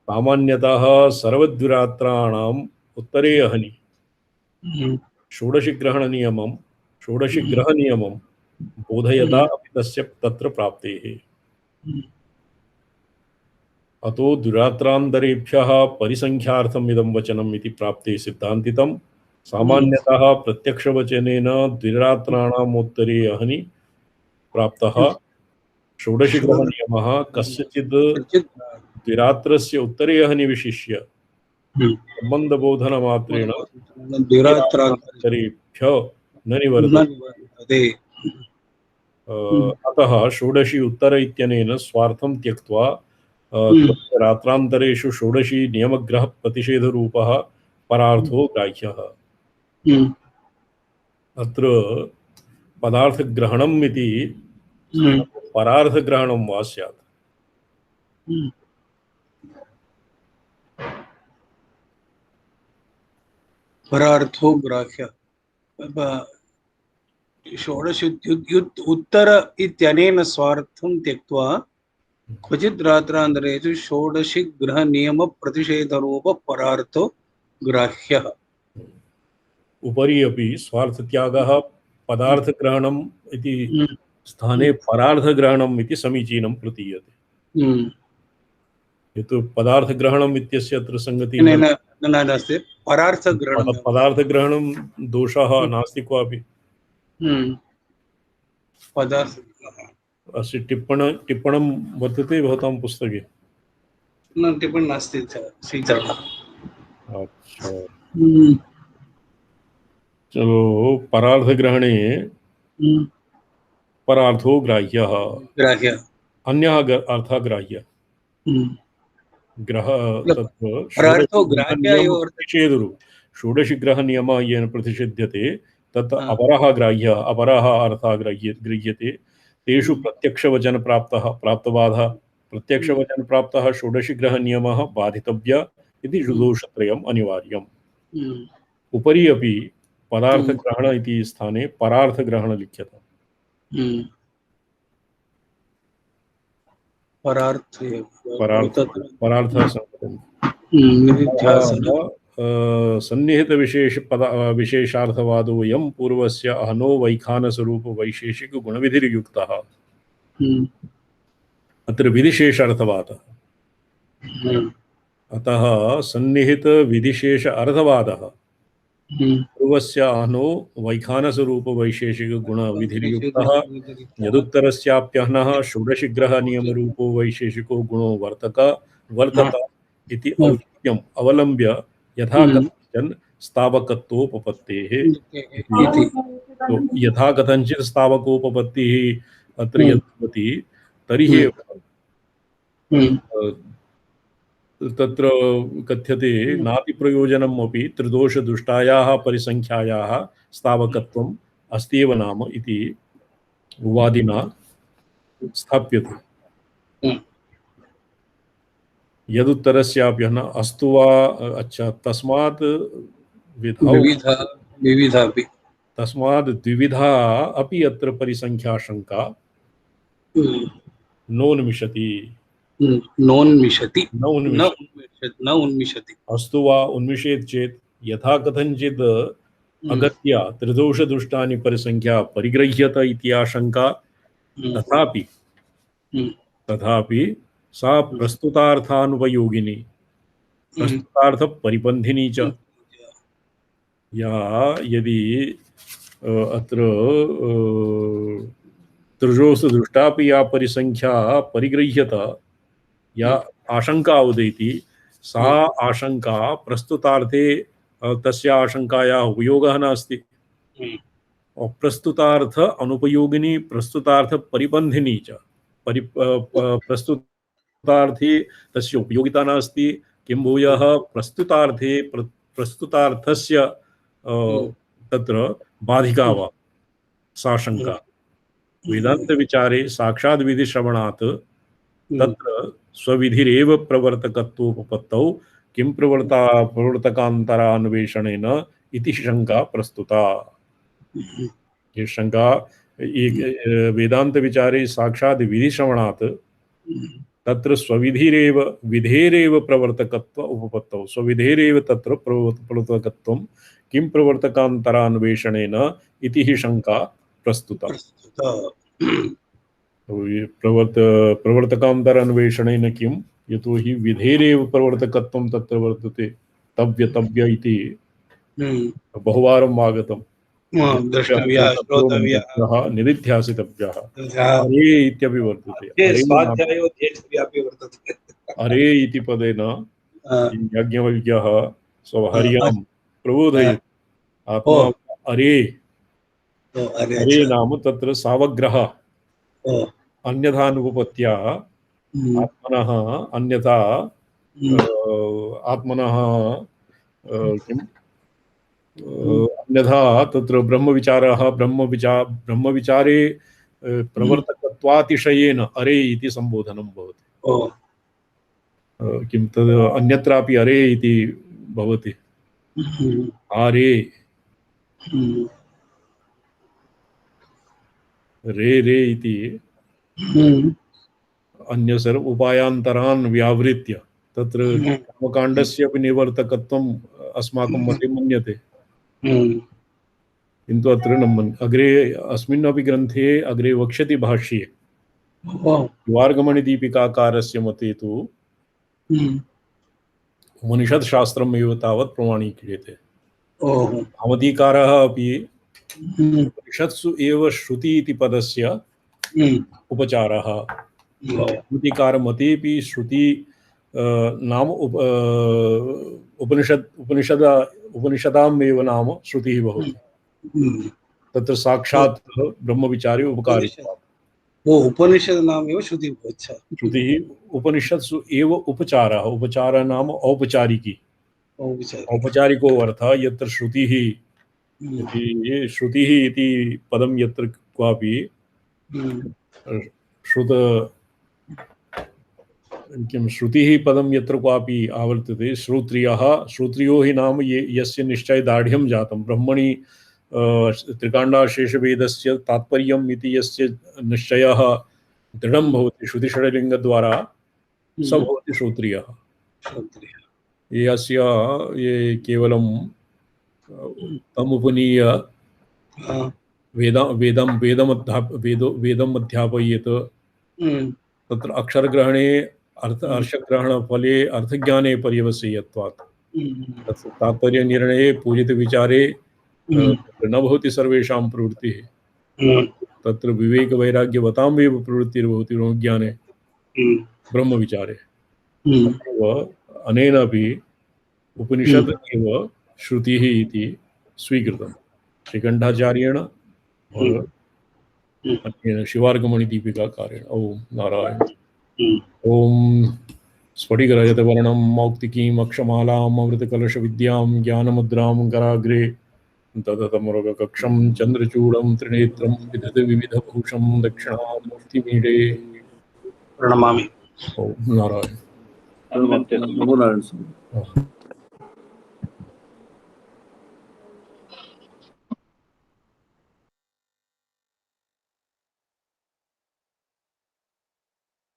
सामान्यतः सर्वद्विरात्राणाम् उत्तरे अहनि षोडशिग्रहणनियमं बोधयता अपि तस्य तत्र प्राप्तेः। अतो द्विरात्रान्तरेभ्यः परिसंख्यार्थम् इदं वचनम् इति प्राप्ते सिद्धान्तितं सामान्यतः प्रत्यक्षवचनेन द्विरात्राणाम् उत्तरे अहनि प्राप्तः षोडशिग्रहनियमः कस्यचित् द्विरात्रस्य उत्तरे अहनि विशिष्य संबन्धबोधनमात्रेण द्विरात्रान्तरेभ्यो न निवर्तते। अतः षोडशी उत्तर इत्यनेन स्वार्थं त्यक्त्वा रात्रान्तरेषु षोडशी नियमग्रह प्रतिषेधरूपः परार्थो ग्राह्यः। अत्र पदार्थग्रहणम् इति परार्थग्रहणं वा स्यात्। परार्थो ग्राह्य षोडश उत्तर इत्यनेन स्वार्थं त्यक्त्वा क्वचित् रात्रान्तरेषु षोडशी ग्रह नियम प्रतिषेधरूप परार्थो ग्राह्यः। उपरि अपि स्वार्थत्यागः पदार्थग्रहणम् इति स्थाने परार्थग्रहणम् इति समीचीनं प्रतीयते। यत् पदार्थग्रहणम् इत्यस्य अत्र संगतिः नास्ति, पदार्थग्रहणं दोषः नास्ति क्वापि। अस्य टिप्पणं वर्तते भवतां पुस्तके? न, टिप्पणी नास्ति। अच्छा, चलो, परार्थग्रहणे परार्थो ग्राह्यः, अन्यः अर्थः ग्राह्यः। ग्रह षोडशिग्रहनियम येन प्रतिषिध्यते तत् अपरः ग्राह्यः, अपरः अर्थः गृह्यते। तेषु प्रत्यक्षवचन प्राप्तबाधः प्रत्यक्षवचन प्राप्तः षोडशिग्रहनियमः बाधितव्य इति दोषत्रयम् अनिवार्यम्। उपरि अपि पदार्थग्रहण इति स्थाने परार्थग्रहण लिख्यते। सन्निहित विशेषार्थवादोऽयं पूर्वस्य अहनो वैखानस्वरूप वैशेषिक गुणविधिर्युक्तः। अत्र विधिशेषार्थवादः, अतः सन्निहित विधिशेष अर्थवादः पूर्वस्य अहनो वैखानस्वरूप वैशेषिक गुणविधिर्युक्तः यदुत्तरस्याप्यहनः षोडशिग्रह नियमरूपो वैशेषिको गुणो वर्तत इति औचित्यम् अवलम्ब्य यथा कथंचन स्थावकत्वोपपत्तेः। तो यथा कथंचित् स्थावकोपपत्तिः अत्र यद्भवति तर्हि तत्र कथ्यते नापि प्रयोजनम् अपि त्रिदोषदुष्टायाः परिसंख्यायाः स्थावकत्वम् अस्त्येव नाम इति वादिना स्थाप्यते। यदुत्तरस्यापि न अस्तु वा। अच्छा, तस्मात् तस्मात् द्विविधा अपि अत्र परिसंख्याशंका नोन्मिषति। अस्तु वा उन्मिषेत् चेत् यथा कथंचित् अगत्या त्रिदोषदुष्टानि परिसंख्या परिगृह्यत इति आशंका, तथापि सा प्रस्तुतार्थानुपयोगिनी प्रस्तुतार्थ परिपन्थिनी च। या यदि अत्र त्रिदोषदुष्टापि या परिसंख्या परिगृह्यत, या आशंका उदेति, सा आशंका प्रस्तुतार्थे तस्य आशंकायाः उपयोगः नास्ति। प्रस्तुतार्थ अनुपयोगिनी प्रस्तुतार्थ परिबन्धिनी च। प्रस्तुतार्थे तस्य उपयोगिता नास्ति, किं भूयः प्रस्तुतार्थे प्रस्तुतार्थस्य तत्र बाधिका वा सा शंका। वेदांत विचारे साक्षात् विधि श्रवणात् तत्र स्वविधिरेव प्रवर्तकत्वोपपत्तौ किं प्रवर्तकान्तरान्वेषणेन इति शंका प्रस्तुता। ये शंका वेदांत विचारे साक्षात् विधिश्रवणात् तत्र स्वविधिरेव विधेरेव प्रवर्तकत्व उपपत्तौ स्वविधेरेव तत्र प्रवर्तकत्वं किं प्रवर्तकान्तरान्वेषणेन इति ही शंका प्रस्तुता। तो ये प्रवर्तकान्तरान्वेषणेन किं यतो हि विधेरेव प्रवर्तकत्वं तत्र वर्तते तव्य इति बहुवारम् आगतम्। द्रष्टव्यः श्रोतव्यः निदिध्यासितव्यः अरे इत्यपि वर्तते। अरे इति पदेन याज्ञवल्क्यः स्वहर्यां प्रबोधयति आत्मा अरे अरे नाम तत्र सावग्रह अन्यथानुपपत्या आत्मनः अन्यथा आत्मनः किम् अन्यथा तत्र ब्रह्मविचारे प्रवर्तकत्वातिशयेन अरे इति संबोधनं भवति। किं तद् अन्यत्रापि अरे इति भवति। आरे रे इति अन्य सर्व उपायान्तरान् व्यावृत्य तत्र कर्मकाण्डस्य अपि निवर्तकत्वम् अस्माकं मते मन्यते। किन्तु अत्र अग्रे अस्मिन्नपि ग्रन्थे अग्रे वक्ष्यति भाष्ये शिवार्गमणिदीपिकाकारस्य मते तु उपनिषद्शास्त्रम् एव तावत् प्रमाणीक्रियते। भामतीकारः अपि उपनिषत्सु एव श्रुति इति पदस्य उपचारः भामतीकारमतेपि श्रुति नाम उपनिषदाम् एव नाम श्रुतिः भवति। तत्र साक्षात् ब्रह्मविचारे उपकारित्वात् उपनिषद नाम एव श्रुति भवति। श्रुतिः उपनिषत्सु एव उपचारः उपचारः नाम औपचारिकी औपचारिको अर्थः यत्र श्रुतिः श्रुतिः इति पदं यत्र क्वापि श्रुतिः पदं यत्र क्वापि आवर्तते श्रोत्रियो हि नाम यस्य निश्चयदार्ढ्यं जातं ब्रह्मणि त्रिकाण्डाशेषवेदस्य तात्पर्यम् इति यस्य निश्चयः दृढं भवति श्रुतिषड्लिङ्गद्वारा स भवति श्रोत्रियः। यस्य ये केवलं तमुपनीय वेदम् अध्यापयेत् तत्र अक्षरग्रहणे अर्थग्रहणफले अर्थज्ञाने पर्यवस्यत्वात् तत्र तात्पर्यनिर्णये पूजितविचारे न भवति सर्वेषां प्रवृत्तिः। तत्र विवेकवैराग्यवताम् एव प्रवृत्तिर्भवति ब्रह्मज्ञाने ब्रह्मविचारे। अनेनापि उपनिषद् एव श्रुतिः इति स्वीकृतं श्रीकण्ठाचार्येण अन्येन शिवार्गमणिदीपिकाकारेण। ओम नारायण। ओम स्फटिकरजतवर्णं मौक्तिकीम् अक्षमालाम् अमृतकलशविद्यां ज्ञानमुद्रां कराग्रे ददतमरुगकक्षं चन्द्रचूडं त्रिनेत्रं विविधभूषं दक्षिणामूर्तिमीडे प्रणमामि। ओम नारायण। नमो नारायण।